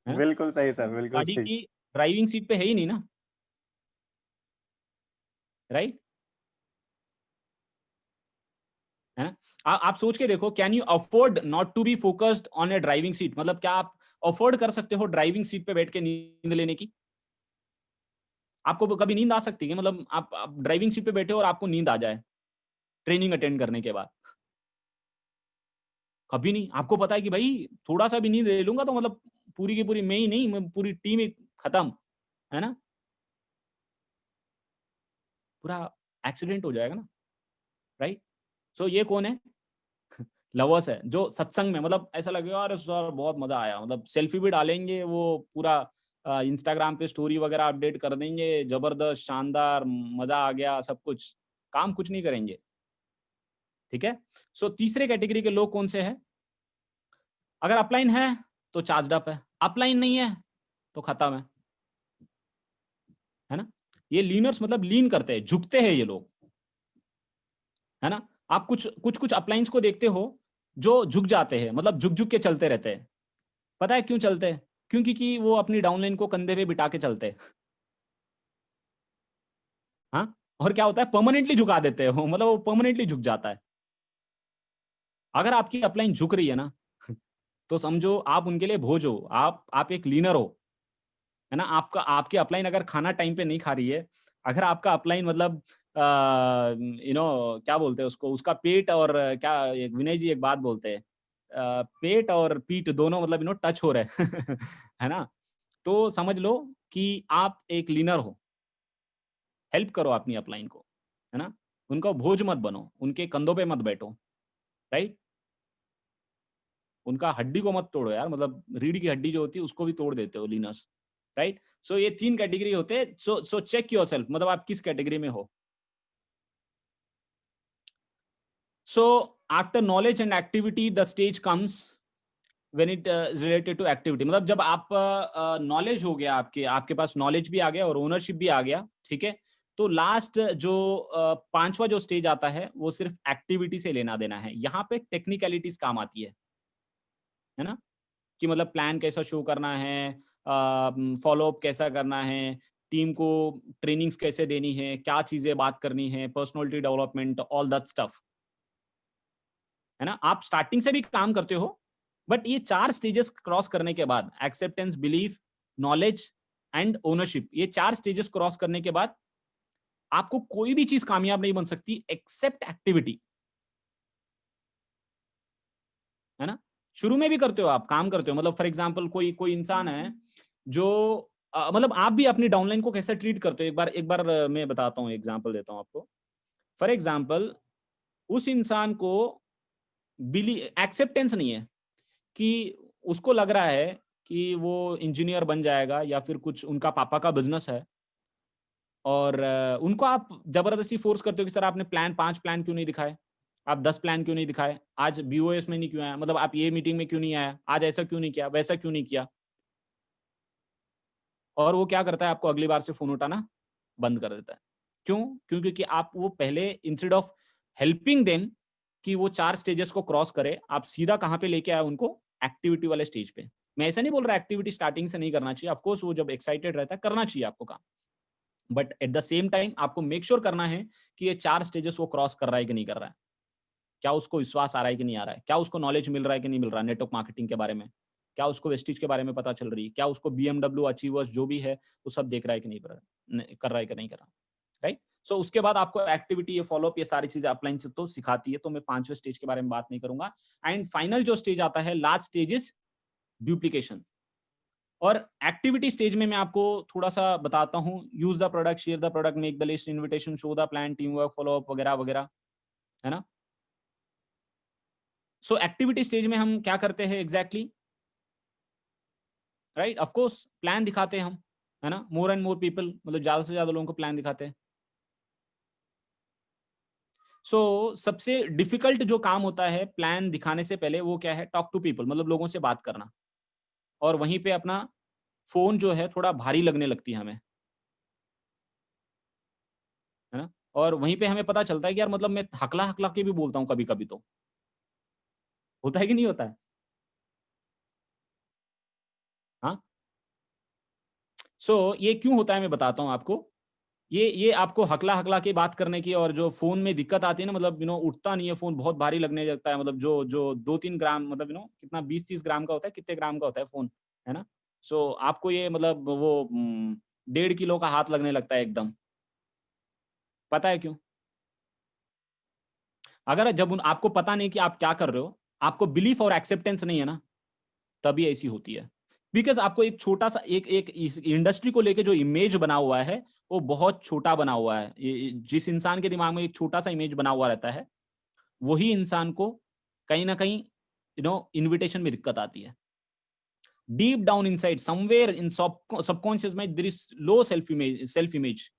Speaker 1: है ना?
Speaker 2: बिल्कुल सही सर, बिल्कुल
Speaker 1: गाड़ी
Speaker 2: सही।
Speaker 1: की ड्राइविंग सीट पे है ही नहीं ना, राइट? है ना? आप सोच के देखो, can you afford not to be focused on a driving seat? मतलब क्या आप अफोर्ड कर सकते हो ड्राइविंग सीट पे बैठ के नींद लेने की? आपको कभी नींद आ सकती है? मतलब आप ड्राइविंग सीट पे बैठे हो और आपको नींद आ जाए ट्रेनिंग अटेंड करने के बाद? कभी नहीं। आपको पता है कि भाई थोड़ा सा भी नींद ले लूंगा तो मतलब पूरी की पूरी, मैं ही नहीं, मैं पूरी टीम ही खत्म, है ना? पूरा एक्सीडेंट हो जाएगा ना, राइट? सो ये कौन है? लवर्स है, जो सत्संग में, मतलब ऐसा लगेगा अरे सर बहुत मजा आया, मतलब सेल्फी भी डालेंगे, वो पूरा इंस्टाग्राम पे स्टोरी वगैरह अपडेट कर देंगे, जबरदस्त शानदार मजा आ गया, सब कुछ, काम कुछ नहीं करेंगे। ठीक है? सो तीसरे कैटेगरी के लोग कौन से हैं? अगर अपलाइन है तो चार्ज अप है, अपलाइन नहीं है तो खत्म है ना? ये लीनर्स, मतलब लीन करते हैं, झुकते हैं ये लोग, है ना? आप कुछ अपलाइंस को देखते हो जो झुक जाते हैं, मतलब झुक झुक के चलते रहते हैं। पता है क्यों चलते हैं? क्योंकि कि वो अपनी डाउनलाइन को कंधे पे बिठा के चलते हैं। हाँ, और क्या होता है, परमानेंटली झुका देते हो, मतलब वो परमानेंटली झुक जाता है। अगर आपकी अपलाइन झुक रही है ना, तो समझो आप उनके लिए बोझ हो, आप एक लीनर हो, है ना? आपका आपकी अपलाइन अगर खाना टाइम पे नहीं खा रही है, अगर आपका अपलाइन मतलब यू नो, क्या बोलते हैं उसको, उसका पेट और क्या, विनय जी एक बात बोलते हैं, पेट और पीठ दोनों मतलब टच हो रहे हैं है ना? तो समझ लो कि आप एक लीनर हो, हेल्प करो अपनी अपलाइन को, है ना? उनका बोझ मत बनो, उनके कंधों पे मत बैठो, राइट? उनका हड्डी को मत तोड़ो यार, मतलब रीढ़ की हड्डी जो होती है उसको भी तोड़ देते हो लीनर्स, राइट? सो ये 3 कैटेगरी होते हैं। सो चेक योरसेल्फ, मतलब आप किस कैटेगरी में हो। So after knowledge and activity the stage comes when it is related to activity, मतलब जब आप नॉलेज हो गया, आपके आपके पास नॉलेज भी आ गया और ओनरशिप भी आ गया, ठीक है? तो लास्ट जो पांचवा जो स्टेज आता है वो सिर्फ एक्टिविटी से लेना देना है। यहाँ पे टेक्निकलिटीज काम आती है ना? कि मतलब प्लान कैसा शो करना है, फॉलो अप कैसा करना है, टीम को ट्रेनिंग्स कैसे देनी है, क्या चीजें बात करनी है, personality development, all that stuff, है ना? आप स्टार्टिंग से भी काम करते हो, बट ये 4 स्टेजेस क्रॉस करने के बाद, acceptance, belief, knowledge and ownership, ये 4 स्टेजेस क्रॉस करने के बाद आपको कोई भी चीज कामयाब नहीं बन सकती एक्सेप्ट एक्टिविटी, है ना? शुरू में भी करते हो, आप काम करते हो, मतलब फॉर एग्जांपल कोई कोई इंसान है जो मतलब आप भी अपनी डाउनलाइन को कैसे ट्रीट करते हो, एक बार मैं बताता हूँ, एग्जांपल देता हूँ आपको। फॉर एग्जांपल उस इंसान को बिली एक्सेप्टेंस नहीं है कि उसको लग रहा है कि वो इंजीनियर बन जाएगा या फिर कुछ उनका पापा का बिजनेस है, और उनको आप जबरदस्ती फोर्स करते हो कि सर आपने प्लान 5 प्लान क्यों नहीं दिखाए? आप 10 प्लान क्यों नहीं दिखाए? आज बीओएस में नहीं क्यों आया? मतलब आप ये मीटिंग में क्यों नहीं आया? आज ऐसा क्यों नहीं किया? वैसा क्यों नहीं किया? और वो क्या करता है, आपको अगली बार से फ़ोन उठाना बंद कर देता है। क्यों? क्योंकि आप वो पहले इंस्टेड ऑफ हेल्पिंग देम कि वो 4 स्टेजेस को क्रॉस करे, आप सीधा कहाँ पे लेके आए उनको? एक्टिविटी वाले स्टेज पे। मैं ऐसा नहीं बोल रहा एक्टिविटी स्टार्टिंग से नहीं करना चाहिए, ऑफ कोर्स वो जब एक्साइटेड रहता है करना चाहिए आपको काम। But at the same time आपको मेक श्योर करना है कि ये 4 स्टेजेस वो क्रॉस कर रहा है कि नहीं कर रहा है। क्या उसको विश्वास आ रहा है कि नहीं आ रहा है? क्या उसको नॉलेज मिल रहा है कि नहीं मिल रहा है नेटवर्क मार्केटिंग के बारे में? क्या उसको वेस्टिज के बारे में पता चल रही है? क्या उसको बीएमडब्ल्यू अचीवर्स जो भी है, वो सब देख रहा है कि नहीं कर रहा है कि नहीं कर रहा, राइट? सो उसके बाद आपको एक्टिविटी, ये फॉलोअप, ये सारी चीजें अपलाइन से तो सिखाती है, तो मैं 5वें स्टेज के बारे में बात नहीं करूंगा। एंड फाइनल जो स्टेज आता है, लास्ट स्टेज इज डुप्लीकेशन। और एक्टिविटी स्टेज में मैं आपको थोड़ा सा बताता हूँ, use the product, share the product, make the list, invitation, show the plan, team work, follow up वगैरह वगैरह, है ना? सो एक्टिविटी स्टेज में हम क्या करते हैं exactly, right? Of course plan दिखाते हैं हम, है ना? मोर एंड मोर पीपल, मतलब ज्यादा से ज्यादा लोगों को प्लान दिखाते हैं। सो सबसे डिफिकल्ट जो काम होता है प्लान दिखाने से पहले, वो क्या है? टॉक टू पीपल, मतलब लोगों से बात करना। और वहीं पे अपना फोन जो है थोड़ा भारी लगने लगती है हमें, है ना? और वहीं पे हमें पता चलता है कि यार मतलब मैं हकला हकला के भी बोलता हूँ कभी कभी, तो होता है कि नहीं होता है? हाँ। सो ये क्यों होता है मैं बताता हूँ आपको। ये आपको हकला हकला के बात करने की, और जो फोन में दिक्कत आती है ना, मतलब उठता नहीं है फोन, बहुत भारी लगने लगता है, मतलब जो जो 2-3 ग्राम, मतलब कितना 20-30 ग्राम का होता है, कितने ग्राम का होता है फोन, है ना? सो आपको ये मतलब वो 1.5 किलो का हाथ लगने लगता है एकदम। पता है क्यों? अगर जब आपको पता नहीं कि आप क्या कर रहे हो, आपको बिलीफ और एक्सेप्टेंस नहीं है ना, तभी ऐसी होती है। बिकॉज आपको एक छोटा सा एक एक इस इंडस्ट्री को लेके जो इमेज बना हुआ है, वो बहुत छोटा बना हुआ है। जिस इंसान के दिमाग में एक छोटा सा इमेज बना हुआ रहता है, वही इंसान को कहीं ना कहीं इनविटेशन में दिक्कत आती है। Deep down inside somewhere in subconscious में there is low self image,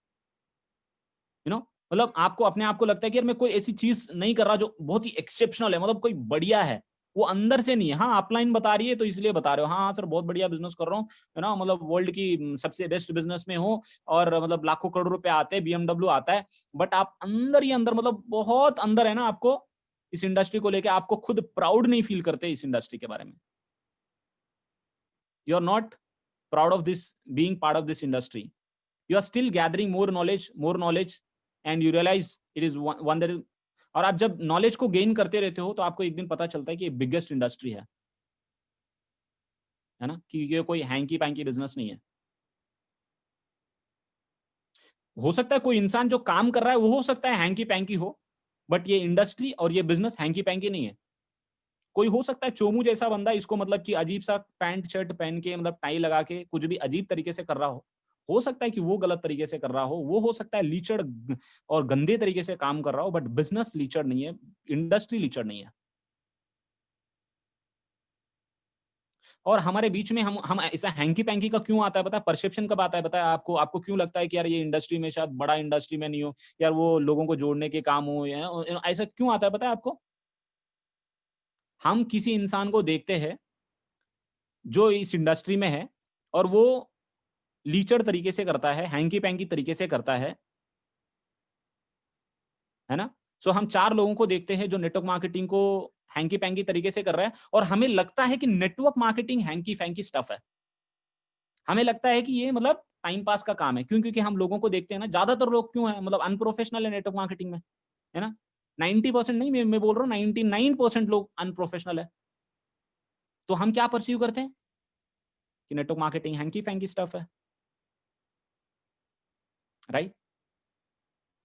Speaker 1: मतलब आपको अपने आप को लगता है कि यार मैं कोई ऐसी चीज नहीं कर रहा जो बहुत ही एक्सेप्शनल है, मतलब कोई बढ़िया है, वो अंदर से नहीं है। हाँ, अपलाइन बता रही है तो इसलिए बता रहे हो, हाँ हाँ सर बहुत बढ़िया बिजनेस कर रहा हूँ, है ना, मतलब वर्ल्ड की सबसे बेस्ट बिजनेस में हो, और मतलब लाखों करोड़ रुपए आते हैं, बीएमडब्ल्यू आता है, बट आप अंदर ही अंदर, मतलब बहुत अंदर है ना, आपको इस इंडस्ट्री को लेके आपको खुद प्राउड नहीं फील करते इस इंडस्ट्री के बारे में। You are not proud of this, being part of this industry. You are still gathering more knowledge, and you realise it is one that is. और आप जब नॉलेज को गेन करते रहते हो, तो आपको एक दिन पता चलता है कि ये बिगेस्ट इंडस्ट्री है ना, कि ये कोई हैंकी पैंकी बिजनेस नहीं है। हो सकता है कोई इंसान जो काम कर रहा है वो हो सकता है हैंकी पैंकी हो, बट ये इंडस्ट्री और ये बिजनेस हैंकी पैंकी नहीं है। कोई हो सकता है चोमू जैसा बंदा, इसको मतलब कि अजीब सा पैंट शर्ट पहन के मतलब टाई लगा के कुछ भी अजीब तरीके से कर रहा हो सकता है कि वो गलत तरीके से कर रहा वो हो सकता है लीचड़ और गंदे तरीके से काम कर रहा हो, बट बिजनेस लीचड़ नहीं है, इंडस्ट्री लीचड़ नहीं है। और हमारे बीच में हम ऐसा हैंकी पैंकी का क्यों आता है पता है, परसेप्शन कब आता है पता है आपको? आपको क्यों लगता है कि यार ये इंडस्ट्री में शायद बड़ा इंडस्ट्री में नहीं हो, यार वो लोगों को जोड़ने के काम हो, या ऐसा क्यों आता है पता है आपको? हम किसी इंसान को देखते हैं जो इस इंडस्ट्री में है और वो लीचड़ तरीके से करता है, हैंकी पैंकी तरीके से करता है ना? सो हम 4 लोगों को देखते हैं जो नेटवर्क मार्केटिंग को हैंकी पैंकी तरीके से कर रहा है और हमें लगता है कि network marketing hanky panky stuff है। हमें लगता है कि ये मतलब टाइम पास का काम है। क्यों? क्योंकि हम लोगों को देखते हैं ना, ज़्यादातर लोग क्यों हैं मतलब अनप्रोफेशनल है नेटवर्क मार्केटिंग में, है ना? 90% नहीं, मैं बोल रहा हूँ 99% लोग अनप्रोफेशनल है। तो हम क्या पर्सीव करते हैं कि network marketing hanky panky stuff है, राइट?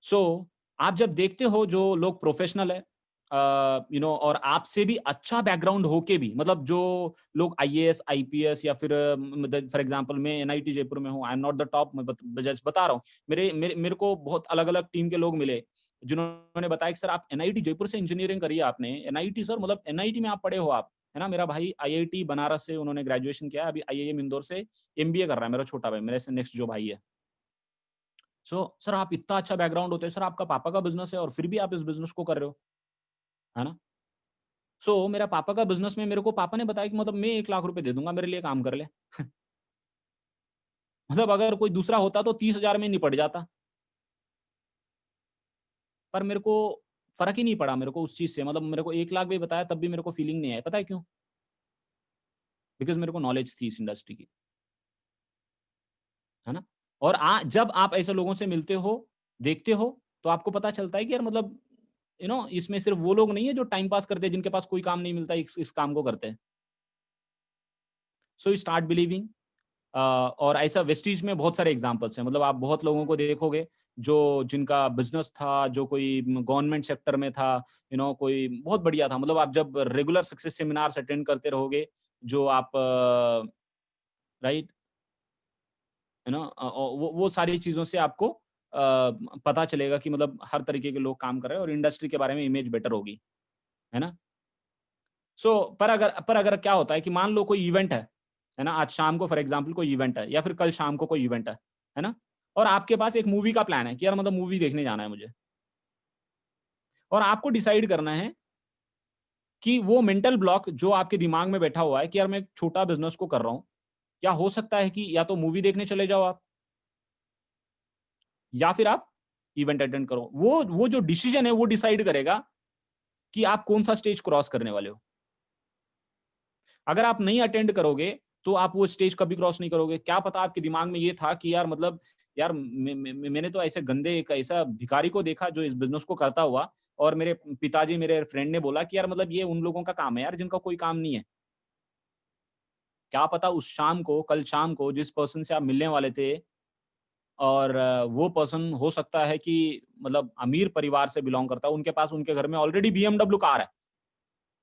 Speaker 1: सो आप जब देखते हो जो लोग प्रोफेशनल है और आपसे भी अच्छा बैकग्राउंड होके भी, मतलब जो लोग आईएएस आईपीएस या फिर मतलब फॉर एग्जांपल मैं एनआईटी जयपुर में हूँ, I am not the top, मैं जस्ट बता रहा हूँ। मेरे को बहुत अलग अलग टीम के लोग मिले जिन्होंने बताया कि सर आप एनआईटी जयपुर से इंजीनियरिंग करी है आपने, एनआईटी सर मतलब एनआईटी में आप पढ़े हो आप, है ना? मेरा भाई आईआईटी बनारस से उन्होंने ग्रेजुएशन किया, अभी आईआईएम इंदौर से एमबीए कर रहा है, मेरा छोटा भाई, मेरे से नेक्स्ट जो भाई है। सर आप इतना अच्छा बैकग्राउंड होते हैं, सर आपका पापा का बिज़नेस है और फिर भी आप इस बिज़नेस को कर रहे हो, है ना? मेरा पापा का बिज़नेस में मेरे को पापा ने बताया कि मतलब मैं 1 लाख रुपए दे दूँगा, मेरे लिए काम कर ले। मतलब अगर कोई दूसरा होता तो 30,000 में निपट जाता, पर मेरे को फ़र्क ही नहीं पड़ा मेरे को उस चीज़ से, मतलब मेरे को 1 लाख भी बताया तब भी मेरे को फीलिंग नहीं आई, पता है क्यों? बिकॉज़ मेरे को नॉलेज थी इस इंडस्ट्री की, है ना? और जब आप ऐसे लोगों से मिलते हो, देखते हो, तो आपको पता चलता है कि यार मतलब इसमें सिर्फ़ वो लोग नहीं है जो टाइम पास करते हैं, जिनके पास कोई काम नहीं मिलता, इस काम को करते हैं। सो यू स्टार्ट बिलीविंग और ऐसा वेस्टीज में बहुत सारे एग्जांपल्स हैं, मतलब आप बहुत लोगों को देखोगे जो जिनका बिजनेस था, जो कोई गवर्नमेंट सेक्टर में था, कोई बहुत बढ़िया था, मतलब आप जब रेगुलर सक्सेस सेमिनार्स अटेंड करते रहोगे, जो आप राइट, वो सारी चीजों से आपको पता चलेगा कि मतलब हर तरीके के लोग काम कर रहे हैं और इंडस्ट्री के बारे में इमेज बेटर होगी, है ना? पर अगर क्या होता है कि मान लो कोई इवेंट है ना? आज शाम को फॉर एग्जांपल कोई इवेंट है या फिर कल शाम को कोई इवेंट है ना? और आपके पास एक मूवी का प्लान है कि यार मतलब मूवी देखने जाना है मुझे, और आपको डिसाइड करना है कि वो मेंटल ब्लॉक जो आपके दिमाग में बैठा हुआ है कि यार मैं एक छोटा बिज़नेस को कर रहा हूँ, क्या हो सकता है कि या तो मूवी देखने चले जाओ आप या फिर आप इवेंट अटेंड करो। वो जो डिसीजन है वो डिसाइड करेगा कि आप कौन-सा स्टेज क्रॉस करने वाले हो। अगर आप नहीं अटेंड करोगे, तो आप वो स्टेज कभी क्रॉस नहीं करोगे। क्या पता आपके दिमाग में ये था कि यार मतलब यार मैंने तो ऐसे गंदे एक ऐसा भिखारी को देखा जो इस बिज़नेस को करता हुआ, और मेरे पिताजी मेरे फ्रेंड ने बोला कि यार मतलब ये उन लोगों का काम है यार जिनका कोई काम नहीं है। क्या पता उस शाम को, कल शाम को जिस पर्सन से आप मिलने वाले थे, और वो पर्सन हो सकता है कि मतलब अमीर परिवार से बिलॉन्ग करता है, उनके पास उनके घर में ऑलरेडी बीएमडब्ल्यू कार है,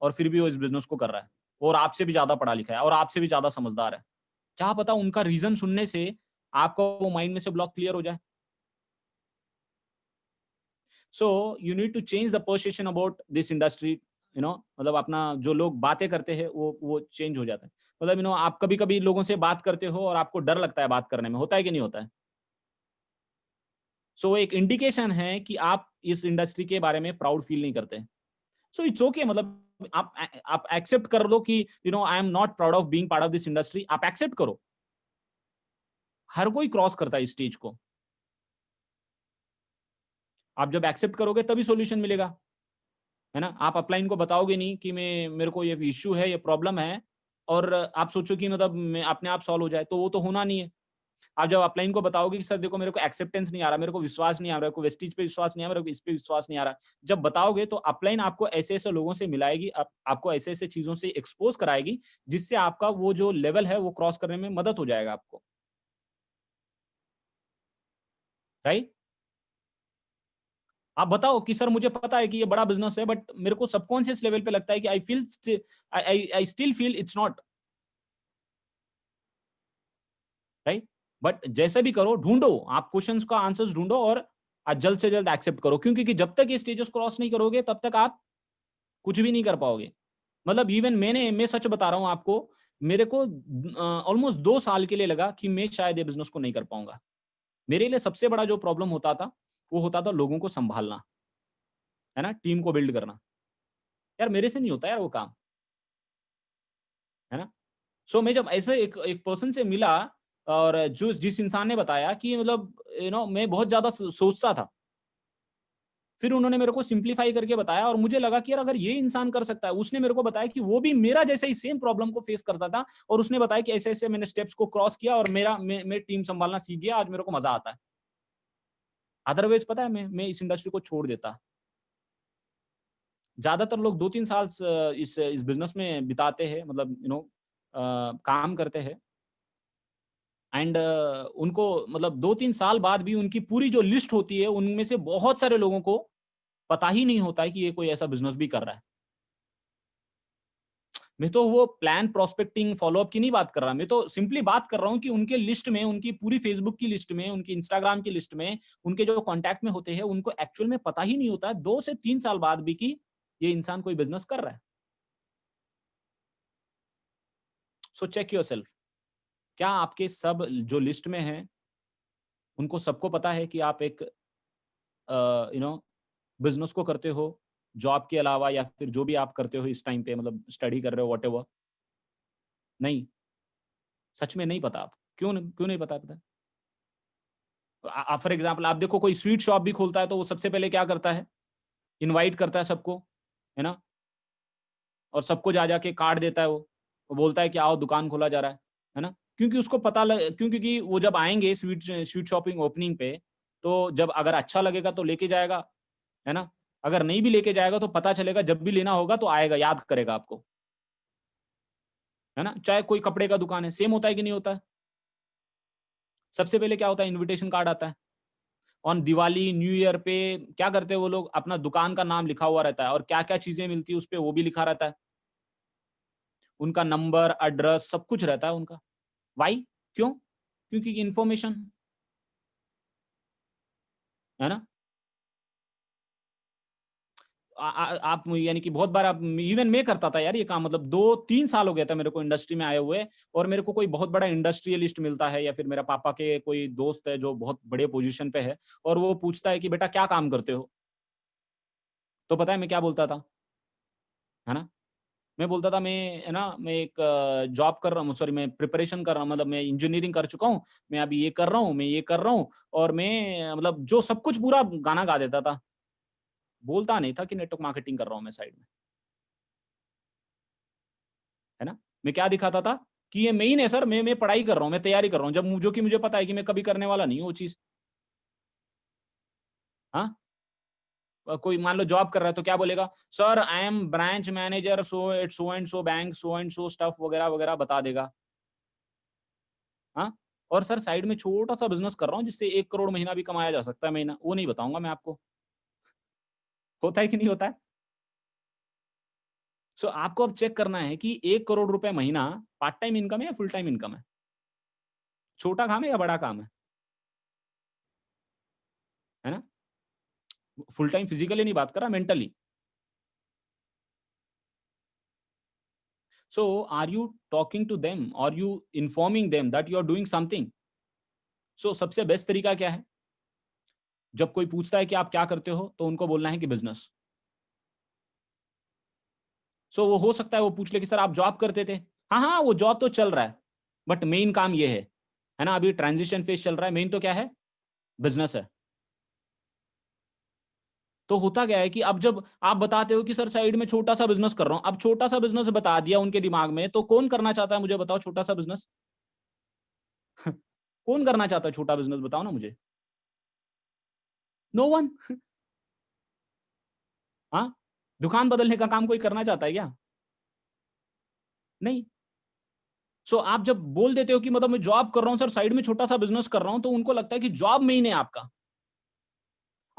Speaker 1: और फिर भी वो इस बिज़नेस को कर रहा है, और आपसे भी ज़्यादा पढ़ा लिखा है और आपसे भी ज़्यादा समझदार है। क्या पता उनका रीज़न सुनने से आपका वो माइंड में से ब्लॉक क्लियर हो जाए। So you need to change the perception about this industry, मतलब अपना जो लोग बातें करते हैं वो चेंज हो जाता है। मतलब आप कभी-कभी लोगों से बात करते हो और आपको डर लगता है बात करने में, होता है कि नहीं होता है? सो एक इंडिकेशन है कि आप इस इंडस्ट्री के बारे में प्राउड फील नहीं करते। सो इट्स ओके, मतलब आप एक्सेप्ट कर लो कि I am not proud of being part of this industry, आप एक्सेप्ट करो। हर कोई क्रॉस करता है इस स्टेज को। आप जब एक्सेप्ट करोगे तभी सॉल्यूशन मिलेगा, है ना? आप अपलाइन को बताओगे नहीं कि मैं मेरे को ये इश्यू है, ये प्रॉब्लम है, और आप सोचो कि मतलब मैं अपने आप सॉल्व हो जाए, तो वो तो होना नहीं है। आप जब अपलाइन को बताओगे कि सर देखो मेरे को एक्सेप्टेंस नहीं आ रहा, मेरे को विश्वास नहीं आ रहा, मेरे को वेस्टीज पे विश्वास नहीं आ रहा, मेरे को इस पे विश्वास नहीं आ रहा। जब बताओगे तो अपलाइन आपको ऐसे-ऐसे लोगों से मिलाएगी, आपको ऐसे-ऐसे चीज़ों से एक्सपोज़ कराएगी, जिससे आपका वो जो लेवल है वो क्रॉस करने में मदद हो जाएगा आपको, राइट? आप बताओ कि सर मुझे पता है कि ये बड़ा बिजनेस है, बट मेरे को सबकॉन्शियस लेवल पे लगता है कि I still feel it's not right. But जैसे भी करो, ढूंढो, आप क्वेश्चंस का आंसर्स ढूंढो और आज जल्द से जल्द एक्सेप्ट करो, क्योंकि कि जब तक ये स्टेजेस क्रॉस नहीं करोगे तब तक आप कुछ भी नहीं कर पाओगे। मतलब इवन मैं सच बता रहा हूं आपको, मेरे को ऑलमोस्ट 2 साल के लिए लगा कि मैं शायद ये बिजनेस को नहीं कर पाऊंगा। मेरे लिए सबसे बड़ा जो प्रॉब्लम होता था, वो होता था लोगों को संभालना, है ना, टीम को बिल्ड करना। यार मेरे से नहीं होता यार वो काम, है ना। सो मैं जब ऐसे एक एक पर्सन से मिला, और जो जिस इंसान ने बताया कि मतलब मैं बहुत ज्यादा सोचता था, फिर उन्होंने मेरे को सिंप्लीफाई करके बताया और मुझे लगा कि यार अगर ये इंसान कर सकता है, उसने मेरे को बताया कि वो भी मेरा जैसे ही सेम प्रॉब्लम को फेस करता था, और उसने बताया कि ऐसे ऐसे मैंने स्टेप्स को क्रॉस किया और मैं टीम संभालना सीख गया, आज मेरे को मजा आता है। अदरवाइज पता है मैं इस इंडस्ट्री को छोड़ देता। ज्यादातर लोग 2-3 साल इस बिजनेस में बिताते हैं, मतलब काम करते हैं, एंड उनको मतलब 2-3 साल बाद भी उनकी पूरी जो लिस्ट होती है, उनमें से बहुत सारे लोगों को पता ही नहीं होता है कि ये कोई ऐसा बिजनेस भी कर रहा है। मैं तो वो प्लान प्रोस्पेक्टिंग फॉलोअप की नहीं बात कर रहा, मैं तो सिंपली बात कर रहा हूँ कि उनके लिस्ट में, उनकी पूरी फेसबुक की लिस्ट में, उनकी इंस्टाग्राम की लिस्ट में, उनके जो कॉन्टैक्ट में होते हैं, उनको एक्चुअल में पता ही नहीं होता है 2 से 3 साल बाद भी कि ये इंसान कोई बिजनेस कर रहा है। सो चेक योर सेल्फ, क्या आपके सब जो लिस्ट में है, उनको सबको पता है कि आप एक यू नो बिजनेस को करते हो, जॉब के अलावा, या फिर जो भी आप करते हो इस टाइम पे, मतलब स्टडी कर रहे हो, व्हाटएवर। नहीं, सच में नहीं पता। आप क्यों नहीं पता? फॉर एग्जाम्पल आप देखो, कोई स्वीट शॉप भी खोलता है तो वो सबसे पहले क्या करता है, इनवाइट करता है सबको, है ना, और सबको जा जाके कार्ड देता है, वो बोलता है कि आओ दुकान खोला जा रहा है ना, क्योंकि उसको पता क्योंकि वो जब आएंगे स्वीट स्वीट शॉपिंग ओपनिंग पे, तो जब अगर अच्छा लगेगा तो लेके जाएगा, है ना, अगर नहीं भी लेके जाएगा तो पता चलेगा जब भी लेना होगा तो आएगा, याद करेगा आपको, है ना। चाहे कोई कपड़े का दुकान है, सेम होता है कि नहीं होता है। सबसे पहले क्या होता है, इनविटेशन कार्ड आता है। ऑन दिवाली, न्यू ईयर पे क्या करते हैं वो लोग, अपना दुकान का नाम लिखा हुआ रहता है, और क्या क्या चीजें मिलती है उस पे वो भी लिखा रहता है, उनका नंबर, एड्रेस, सब कुछ रहता है उनका। वाई? क्यों? क्योंकि इंफॉर्मेशन, है ना। आप यानी कि बहुत बार आप, इवन मैं करता था यार ये काम, मतलब 2-3 साल हो गया था मेरे को इंडस्ट्री में आए हुए, और मेरे को कोई बहुत बड़ा इंडस्ट्रियलिस्ट मिलता है, या फिर मेरा पापा के कोई दोस्त है जो बहुत बड़े पोजीशन पे है, और वो पूछता है कि बेटा क्या काम करते हो, तो पता है मैं क्या बोलता था, है ना। मैं बोलता था, मैं, है ना, मैं एक जॉब कर रहा हूँ, सॉरी, मैं प्रिपरेशन कर रहा हूँ, मतलब मैं इंजीनियरिंग कर चुका हूँ, मैं अभी ये कर रहा हूँ, मैं ये कर रहा हूँ, और मैं मतलब जो सब कुछ पूरा गाना गा देता था। बोलता नहीं था कि नेटवर्क मार्केटिंग कर रहा हूँ मैं साइड में, है ना। मैं क्या दिखाता था कि ये मेन है सर, मैं पढ़ाई कर रहा हूँ, मैं तैयारी कर रहा हूँ, जब जो कि मुझे पता है कि मैं कभी करने वाला नहीं हूँ वो चीज। हाँ, कोई मान लो जॉब कर रहा है तो क्या बोलेगा, sir I am branch manager so at so and so bank, so and so stuff वगैरह वगैरह बता देगा। हाँ, और सर साइड में छोटा सा बिजनेस कर रहा हूँ जिससे 1 करोड़ महीना भी कमाया जा सकता है, महीना, वो नहीं बताऊंगा मैं आपको। होता है कि नहीं होता है। सो आपको अब चेक करना है कि 1 करोड़ रुपए महीना पार्ट टाइम इनकम है या फुल टाइम इनकम है, छोटा काम है या बड़ा काम है ना। फुल टाइम फिजिकली नहीं बात कर रहा, mentally. So are you talking to them, are you informing them that you are doing something. So सबसे बेस्ट तरीका क्या है, जब कोई पूछता है कि आप क्या करते हो, तो उनको बोलना है कि बिजनेस। सो वो हो सकता है वो पूछ ले कि सर आप जॉब करते थे, हाँ हाँ वो जॉब तो चल रहा है, बट मेन काम ये है ना, अभी ट्रांजिशन फेज चल रहा है, मेन तो क्या है, बिजनेस है। तो होता क्या है कि अब जब आप बताते हो कि सर साइड में छोटा सा बिजनेस कर रहा हूं, अब छोटा सा बिजनेस बता दिया उनके दिमाग में, तो कौन करना चाहता है, मुझे बताओ, छोटा सा बिजनेस। कौन करना चाहता है छोटा बिजनेस, बताओ ना मुझे। No one. हाँ, दुकान बदलने का काम कोई करना चाहता है क्या? नहीं। सो आप जब बोल देते हो कि मतलब मैं जॉब कर रहा हूं सर, साइड में छोटा सा बिजनेस कर रहा हूं, तो उनको लगता है कि जॉब में ही नहीं आपका।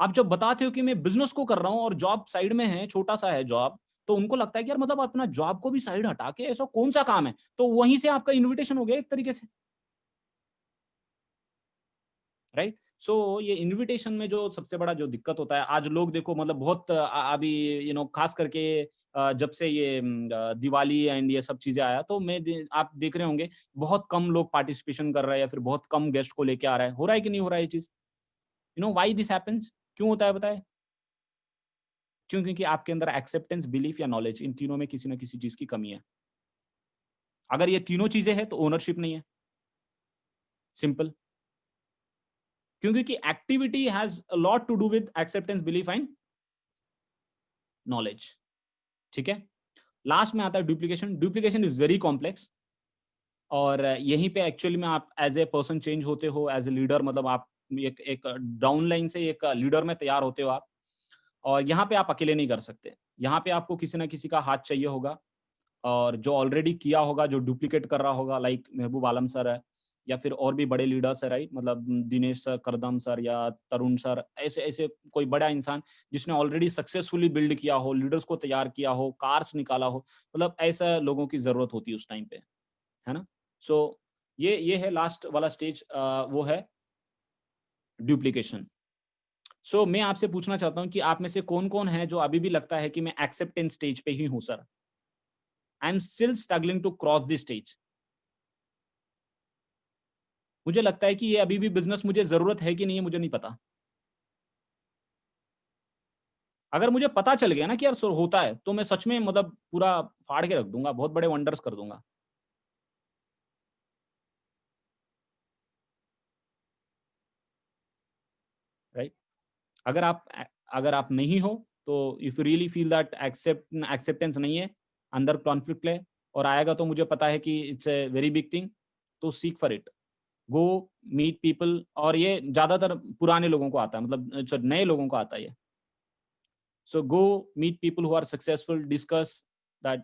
Speaker 1: आप जब बताते हो कि मैं बिजनेस को कर रहा हूँ और जॉब साइड में है, छोटा सा है जॉब, तो उनको लगता है कि यार मतलब अपना जॉब को भी साइड हटा के ऐसा कौन सा काम है, तो वहीं से आपका इन्विटेशन हो गया एक तरीके से, राइट? सो ये इन्विटेशन में जो सबसे बड़ा जो दिक्कत होता है, आज लोग देखो मतलब बहुत अभी खास करके जब से ये दिवाली एंड ये सब चीजें आया, तो आप देख रहे होंगे बहुत कम लोग पार्टिसिपेशन कर रहे हैं या फिर बहुत कम गेस्ट को लेके आ रहा है। हो रहा है कि नहीं हो रहा है ये चीज? Why this happens? क्यों होता है बताए? क्यों? क्योंकि आपके अंदर एक्सेप्टेंस, बिलीफ या नॉलेज, इन तीनों में किसी ना किसी चीज की कमी है। अगर ये तीनों चीजें हैं तो ओनरशिप नहीं है, सिंपल। क्योंकि activity has a lot to do with acceptance, belief and knowledge. ठीक है। लास्ट में आता है duplication. Duplication is very complex, और यहीं पे एक्चुअली में आप एज ए पर्सन चेंज होते हो, एज ए लीडर, मतलब आप एक एक डाउन लाइन से एक लीडर में तैयार होते हो आप। और यहाँ पे आप अकेले नहीं कर सकते, यहाँ पे आपको किसी ना किसी का हाथ चाहिए होगा, और जो ऑलरेडी किया होगा, जो डुप्लीकेट कर रहा होगा, लाइक महबूब आलम सर है, या फिर और भी बड़े लीडर्स है, राइट? मतलब दिनेश सर, करदम सर या तरुण सर, ऐसे ऐसे कोई बड़ा इंसान जिसने ऑलरेडी सक्सेसफुली बिल्ड किया हो, लीडर्स को तैयार किया हो, कार्स निकाला हो, मतलब ऐसा लोगों की जरूरत होती है उस टाइम पे, है ना? सो ये है लास्ट वाला स्टेज, वो है डुप्लीकेशन। सो मैं आपसे पूछना चाहता हूँ कि आप में से कौन कौन है जो अभी भी लगता है कि मैं एक्सेप्टेंस स्टेज पे ही हूँ sir, I am still struggling to cross this stage. मुझे लगता है कि ये अभी भी बिज़नेस मुझे ज़रूरत है कि नहीं है, मुझे नहीं पता। अगर मुझे पता चल गया ना कि यार होता है, तो मैं सच में मतलब पूरा फाड़ के रख दूँगा, बहुत बड़े वंडर्स कर दूँगा, राइट? अगर आप अगर आप नहीं हो, तो if you really feel that acceptance नहीं है, अंदर कॉन्फ्लिक्ट है और आएगा, तो मुझे पता है कि it's a very big thing, तो seek for it. Go meet people, और ये ज़्यादातर पुराने लोगों को आता है, मतलब नए लोगों को आता है ये। So go meet people who are successful, discuss that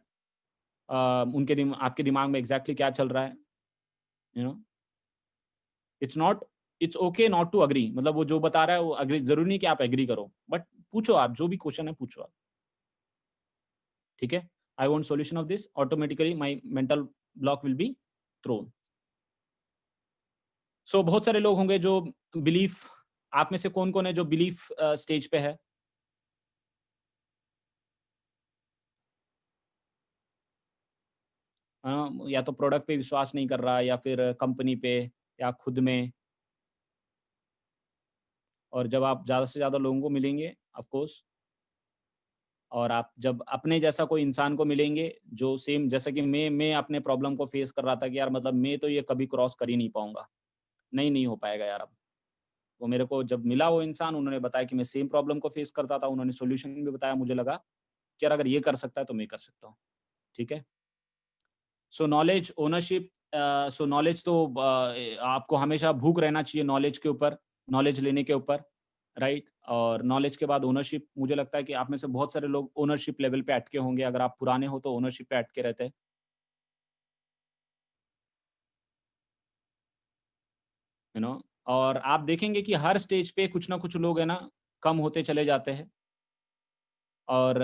Speaker 1: आपके दिमाग में एग्जैक्टली क्या चल रहा है, you know it's not it's okay not to agree, मतलब वो जो बता रहा है वो अग्री, जरूरी नहीं कि आप एग्री करो, बट पूछो, आप जो भी क्वेश्चन है पूछो आप, ठीक है? I want solution of this, automatically my mental block will be thrown. So बहुत सारे लोग होंगे जो बिलीफ, आप में से कौन कौन है जो बिलीफ स्टेज पे है? या तो प्रोडक्ट पे विश्वास नहीं कर रहा, या फिर कंपनी पे, या खुद में। और जब आप ज़्यादा से ज़्यादा लोगों को मिलेंगे, ऑफ कोर्स, और आप जब अपने जैसा कोई इंसान को मिलेंगे जो सेम, जैसा कि मैं अपने प्रॉब्लम को फेस कर रहा था कि यार मतलब मैं तो ये कभी क्रॉस कर ही नहीं पाऊंगा, नहीं हो पाएगा यार अब। वो मेरे को जब मिला वो इंसान, उन्होंने बताया कि मैं सेम प्रॉब्लम को फेस करता था, उन्होंने सॉल्यूशन भी बताया, मुझे लगा कि यार अगर ये कर सकता है तो मैं कर सकता हूँ, ठीक है? सो नॉलेज, ओनरशिप, सो नॉलेज तो आपको हमेशा भूख रहना चाहिए नॉलेज के ऊपर, नॉलेज लेने के ऊपर, राइट? और नॉलेज के बाद ओनरशिप, मुझे लगता है कि आप में से बहुत सारे लोग ओनरशिप लेवल पे अटके होंगे, अगर आप पुराने हो तो ओनरशिप पे अटके रहते हैं, यू नो और आप देखेंगे कि हर स्टेज पे कुछ ना कुछ लोग है ना, कम होते चले जाते हैं। और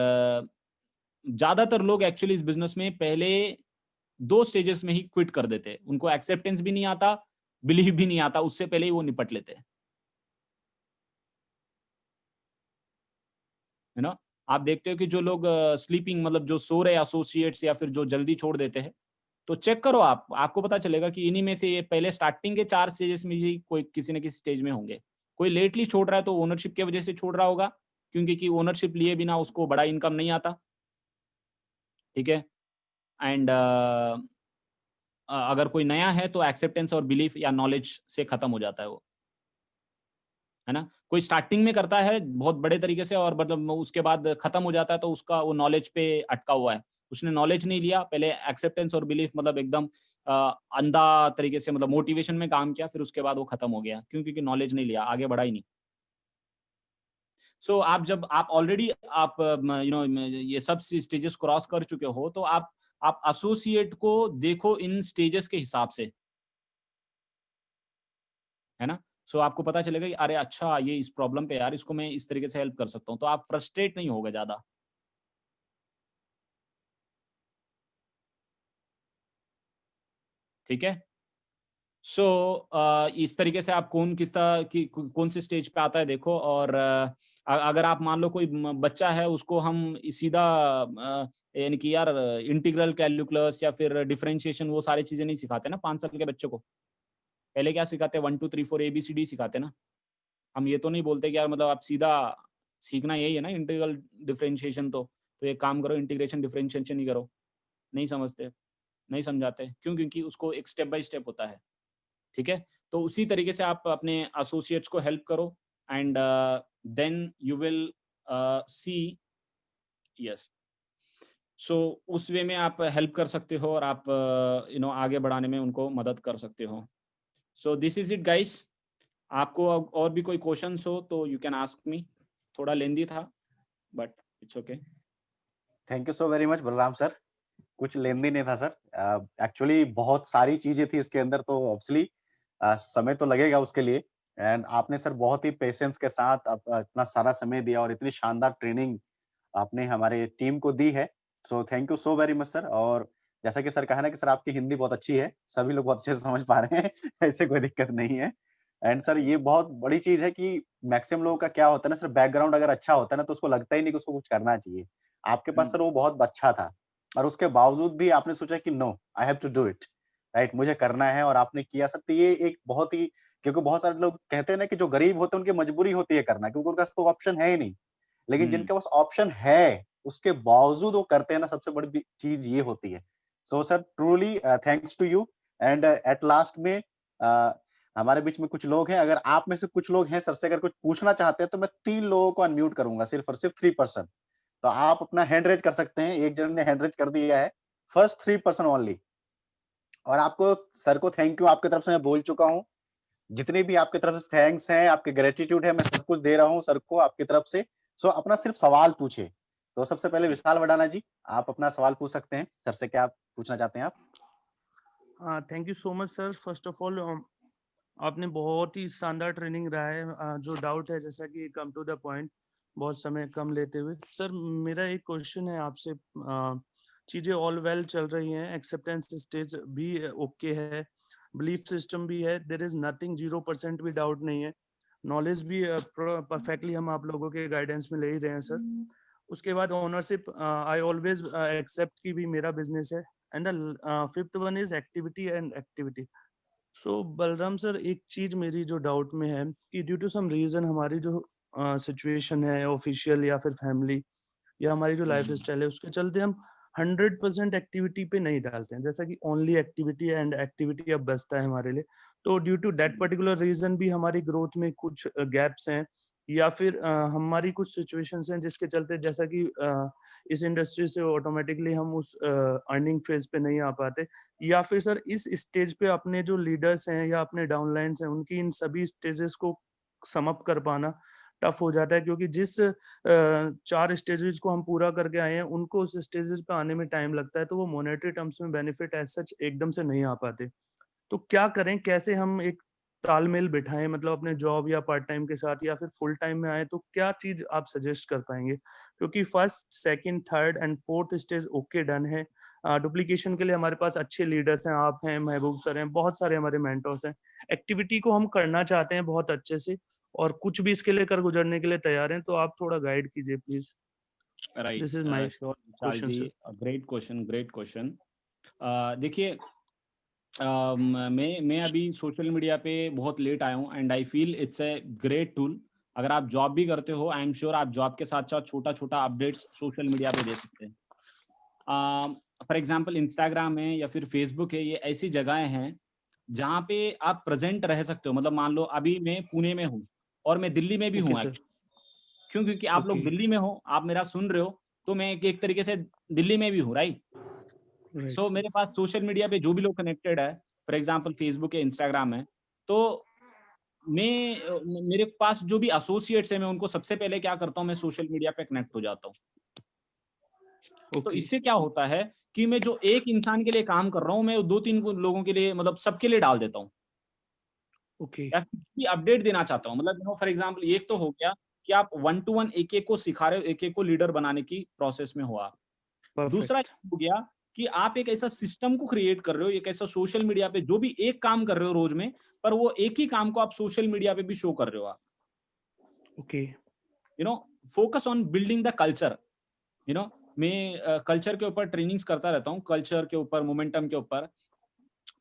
Speaker 1: ज़्यादातर लोग एक्चुअली इस बिज़नेस में पहले 2 स्टेजेस में ही क्विट कर देते हैं। उनको एक्सेप्टेंस भी नहीं आता, बिलीव भी नहीं आता, उससे पहले ही वो निपट लेते हैं। है ना? आप देखते हो कि जो लोग स्लीपिंग, मतलब जो सो रहे एसोसिएट्स या फिर जो जल्दी छोड़ देते हैं, तो चेक करो आप, आपको पता चलेगा कि इन्हीं में से ये पहले स्टार्टिंग के 4 स्टेजेस में ही कोई किसी न किसी स्टेज में होंगे। कोई लेटली छोड़ रहा है तो ओनरशिप की वजह से छोड़ रहा होगा, क्योंकि कि ओनरशिप लिए बिना उसको बड़ा इनकम नहीं आता, ठीक है? एंड अगर कोई नया है तो एक्सेप्टेंस और बिलीफ या नॉलेज से खत्म हो जाता है वो। है ना? कोई स्टार्टिंग में करता है बहुत बड़े तरीके से, और मतलब उसके बाद खत्म हो जाता है, तो उसका वो नॉलेज पे अटका हुआ है। उसने नॉलेज नहीं लिया, पहले एक्सेप्टेंस और बिलीफ, मतलब एकदम अ, अंधा तरीके से, मतलब मोटिवेशन में काम किया, फिर उसके बाद वो खत्म हो गया। क्यों? क्योंकि नॉलेज नहीं लिया, आगे बढ़ा ही नहीं। सो आप जब आप ऑलरेडी आप ये सब स्टेजेस क्रॉस कर चुके हो, तो आप एसोसिएट को देखो इन स्टेजेस के हिसाब से, है ना? सो आपको पता चलेगा कि अरे अच्छा ये इस प्रॉब्लम पे यार इसको मैं इस तरीके से हेल्प कर सकता हूँ, तो आप फ्रस्ट्रेट नहीं होगे ज्यादा। ठीक है। सो इस तरीके से आप कौन किस तरह की कौन सी स्टेज पे आता है देखो, और अगर आप मान लो कोई बच्चा है उसको हम सीधा यानी कि यार इंटीग्रल कैलकुलस या फिर डिफरेंशिएशन वो सारी चीजें नहीं सिखाते ना 5 साल के बच्चों को। पहले क्या सिखाते हैं, 1 2 3 4 ABCD सिखाते ना। हम ये तो नहीं बोलते कि यार मतलब आप सीधा सीखना यही है ना इंटीग्रल डिफरेंशिएशन, तो एक काम करो इंटीग्रेशन डिफरेंशिएशन ही करो। नहीं समझते, नहीं समझाते, क्यों? क्योंकि उसको एक स्टेप बाय स्टेप होता है। ठीक है। तो उसी तरीके से आप अपने एसोसिएट्स को हेल्प करो, and then you will see. Yes. So उस वे में आप हेल्प कर सकते हो, और आप आगे बढ़ाने में उनको मदद कर सकते हो। So this is it guys. आपको और भी कोई क्वेश्चंस हो तो यू कैन आस्क मी। थोड़ा लेंदी था but it's okay.
Speaker 2: Thank you so very much Balram sir. कुछ लेंदी नहीं था सर, एक्चुअली बहुत सारी चीजें थी इसके अंदर, तो ऑब्वियसली समय तो लगेगा उसके लिए। एंड आपने सर बहुत ही पेशेंस के साथ इतना सारा समय दिया और इतनी शानदार ट्रेनिंग आपने हमारे टीम को दी है। So thank you so very much sir. और जैसा कि सर कहा ना कि सर आपकी हिंदी बहुत अच्छी है, सभी लोग बहुत अच्छे से समझ पा रहे हैं ऐसे कोई दिक्कत नहीं है। एंड सर ये बहुत बड़ी चीज है कि मैक्सिमम लोगों का क्या होता है ना सर, बैकग्राउंड अगर अच्छा होता है ना तो उसको लगता ही नहीं कि उसको कुछ करना चाहिए। आपके पास सर वो बहुत अच्छा था, और उसके बावजूद भी आपने सोचा कि no, I have to do it, right, मुझे करना है, और आपने किया सर। तो ये एक बहुत ही, क्योंकि बहुत सारे लोग कहते हैं ना कि जो गरीब होते हैं उनकी मजबूरी होती है करना, क्योंकि उनके पास तो ऑप्शन है ही नहीं। लेकिन जिनके पास ऑप्शन है, उसके बावजूद वो करते हैं ना, सबसे बड़ी चीज ये होती है। So sir truly thanks to you. And at last में हमारे बीच में कुछ लोग हैं, अगर आप में से कुछ लोग हैं सर से अगर कुछ पूछना चाहते हैं तो मैं 3 लोगों को अनम्यूट करूंगा, सिर्फ और सिर्फ 3 पर्सन। तो आप अपना हैंड रेज कर सकते हैं, एक जन ने हैंड रेज कर दिया है, फर्स्ट 3 पर्सन ओनली। और आपको सर को थैंक यू आपकी तरफ से मैं बोल चुका हूँ, जितने भी आपकी तरफ से थैंक्स हैं, आपके ग्रेटिट्यूड है, मैं सब कुछ दे रहा हूँ सर को आपकी तरफ से। सो अपना सिर्फ सवाल पूछे। तो सबसे पहले विशाल वडाना जी, आप अपना सवाल पूछ सकते हैं सर से, क्या पूछना चाहते हैं आप?
Speaker 3: Thank you so much sir. First of all आपने बहुत ही शानदार ट्रेनिंग रहा है। जो डाउट है जैसा कि कम टू द पॉइंट, बहुत समय कम लेते हुए। सर मेरा एक क्वेश्चन है आपसे। चीज़ें ऑल वेल चल रही हैं, एक्सेप्टेंस स्टेज भी ओके है, बिलीफ सिस्टम भी है, देर इज नथिंग, 0% भी डाउट नहीं है, नॉलेज भी परफेक्टली हम आप लोगों के गाइडेंस में ले ही रहे हैं सर। उसके बाद ओनरशिप आई ऑलवेज एक्सेप्ट की भी मेरा बिजनेस है। And the fifth one is activity and activity. So Balram sir, एक चीज मेरी जो डाउट में है कि ड्यू टू सम रीजन हमारी जो सिचुएशन है ऑफिशियल या फिर फैमिली या हमारी जो लाइफ स्टाइल है उसके चलते हम 100% एक्टिविटी पे नहीं डालते हैं, जैसा कि ओनली एक्टिविटी एंड एक्टिविटी अब बचता है हमारे लिए। तो due to that particular reason भी हमारी ग्रोथ में कुछ गैप्स हैं, या फिर हमारी कुछ सिचुएशंस हैं जिसके चलते, जैसा कि इस इंडस्ट्री से ऑटोमेटिकली हम उस अर्निंग फेज पे नहीं आ पाते, या फिर सर इस स्टेज पे अपने जो लीडर्स हैं या अपने डाउनलाइंस हैं उनकी इन सभी स्टेजेस को समअप कर पाना टफ हो जाता है, क्योंकि जिस 4 स्टेजेस को हम पूरा करके आए हैं उनको उस स्टेजेस पे आने में टाइम लगता है, तो वो मॉनेटरी टर्म्स में बेनिफिट एज सच एकदम से नहीं आ पाते। तो क्या करें, कैसे हम एक तालमेल बिठाएं, मतलब अपने जॉब या पार्ट टाइम के साथ या फिर फुल टाइम में आए, तो क्या चीज आप सजेस्ट कर पाएंगे? क्योंकि first second third and fourth stage okay done है। डुप्लीकेशन के लिए हमारे पास अच्छे लीडर्स हैं, आप हैं, महबूब सर हैं, बहुत सारे हमारे मेंटर्स हैं। एक्टिविटी को हम करना चाहते हैं बहुत अच्छे से, और कुछ भी इसके लिए कर गुजरने के लिए तैयार हैं, तो आप थोड़ा गाइड कीजिए please.
Speaker 1: Right.
Speaker 3: This is my
Speaker 1: sure Vishal
Speaker 3: question
Speaker 1: ji,
Speaker 3: sir.
Speaker 1: Great question, great question. देखिए, मैं अभी सोशल मीडिया पे बहुत लेट आया हूँ, and I feel it's a great tool. अगर आप जॉब भी करते हो, आई एम श्योर आप जॉब के साथ साथ छोटा छोटा अपडेट्स सोशल मीडिया पे दे सकते हैं। फॉर एग्जांपल इंस्टाग्राम है या फिर फेसबुक है, ये ऐसी जगहें हैं जहाँ पे आप प्रेजेंट रह सकते हो। मतलब मान लो अभी मैं पुणे में हूँ और मैं दिल्ली में भी
Speaker 3: ओके
Speaker 1: हूँ
Speaker 3: सर।
Speaker 1: एक्चुअली। क्यों? क्योंकि आप
Speaker 3: ओके।
Speaker 1: लोग दिल्ली में हो, आप मेरा सुन रहे हो, तो मैं एक तरीके से दिल्ली में भी हूँ, राइट?
Speaker 3: Right
Speaker 1: so
Speaker 3: sir.
Speaker 1: मेरे पास सोशल मीडिया पे जो भी लोग कनेक्टेड है, फॉर एग्जांपल फेसबुक है, इंस्टाग्राम है, तो मेरे पास जो भी एसोसिएट्स हैं, मैं उनको सबसे पहले क्या करता हूँ, मैं सोशल मीडिया पे कनेक्ट हो जाता हूँ। तो
Speaker 3: ओके।
Speaker 1: इससे क्या होता है कि मैं जो एक इंसान के लिए काम कर रहा हूँ, मैं 2-3 लोगों के लिए, मतलब सबके लिए डाल देता हूँ।
Speaker 3: ओके,
Speaker 1: या फिर भी अपडेट देना चाहता हूँ, मतलब फॉर एग्जाम्पल ये तो हो गया कि आप 1 टू 1 एक-एक को सिखा रहे हो, एक-एक को लीडर बनाने की प्रोसेस में हो आप। दूसरा
Speaker 3: परफेक्ट,
Speaker 1: ये हो गया कि आप एक ऐसा सिस्टम को क्रिएट कर रहे हो, एक ऐसा सोशल मीडिया पे जो भी एक काम कर रहे हो रोज में, पर वो एक ही काम को आप सोशल मीडिया पे भी शो कर रहे हो आप।
Speaker 3: Okay,
Speaker 1: you know focus on building the culture. You know मैं कल्चर के ऊपर ट्रेनिंग्स करता रहता हूँ, कल्चर के ऊपर, मोमेंटम के ऊपर।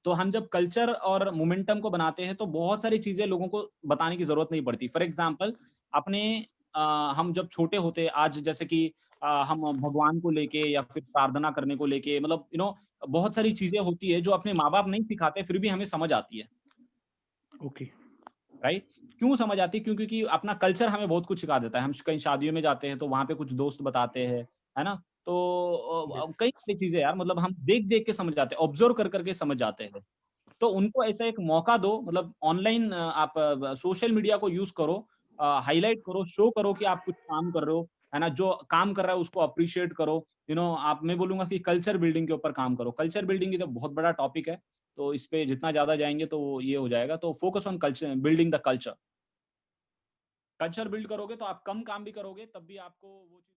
Speaker 1: तो हम जब कल्चर और मोमेंटम को बनाते हैं तो बहुत सारी चीजें लोगों को बताने की जरूरत नहीं पड़ती। फॉर एग्जाम्पल अपने हम जब छोटे होते आज जैसे कि हम भगवान को लेके या फिर प्रार्थना करने को लेके, मतलब बहुत सारी चीजें होती है जो अपने माँ बाप नहीं सिखाते फिर भी हमें समझ आती है,
Speaker 3: ओके,
Speaker 1: राइट? क्यों समझ आती है? क्योंकि अपना कल्चर हमें बहुत कुछ सिखा देता है। हम कहीं शादियों में जाते हैं तो वहाँ पे कुछ दोस्त बताते हैं, है ना? तो
Speaker 3: यस,
Speaker 1: कई सारी चीजें यार, मतलब हम देख-देख के समझ जाते हैं, ऑब्जर्व कर के समझ जाते हैं। तो उनको ऐसा एक मौका दो, मतलब ऑनलाइन आप सोशल मीडिया को यूज़ करो, हाइलाइट करो, शो करो कि आप कुछ काम कर रहे हो, है ना? जो काम कर रहा है उसको एप्रिशिएट करो। आप मैं बोलूँगा कि कल्चर बिल्डिंग के ऊपर काम करो। कल्चर बिल्डिंग ये तो बहुत बड़ा टॉपिक है, तो इस पे जितना ज़्यादा जाएँगे तो ये हो जाएगा। तो focus on culture, building the culture. Culture build करोगे तो आप कम काम भी करोगे, तब भी आपको वो चीज़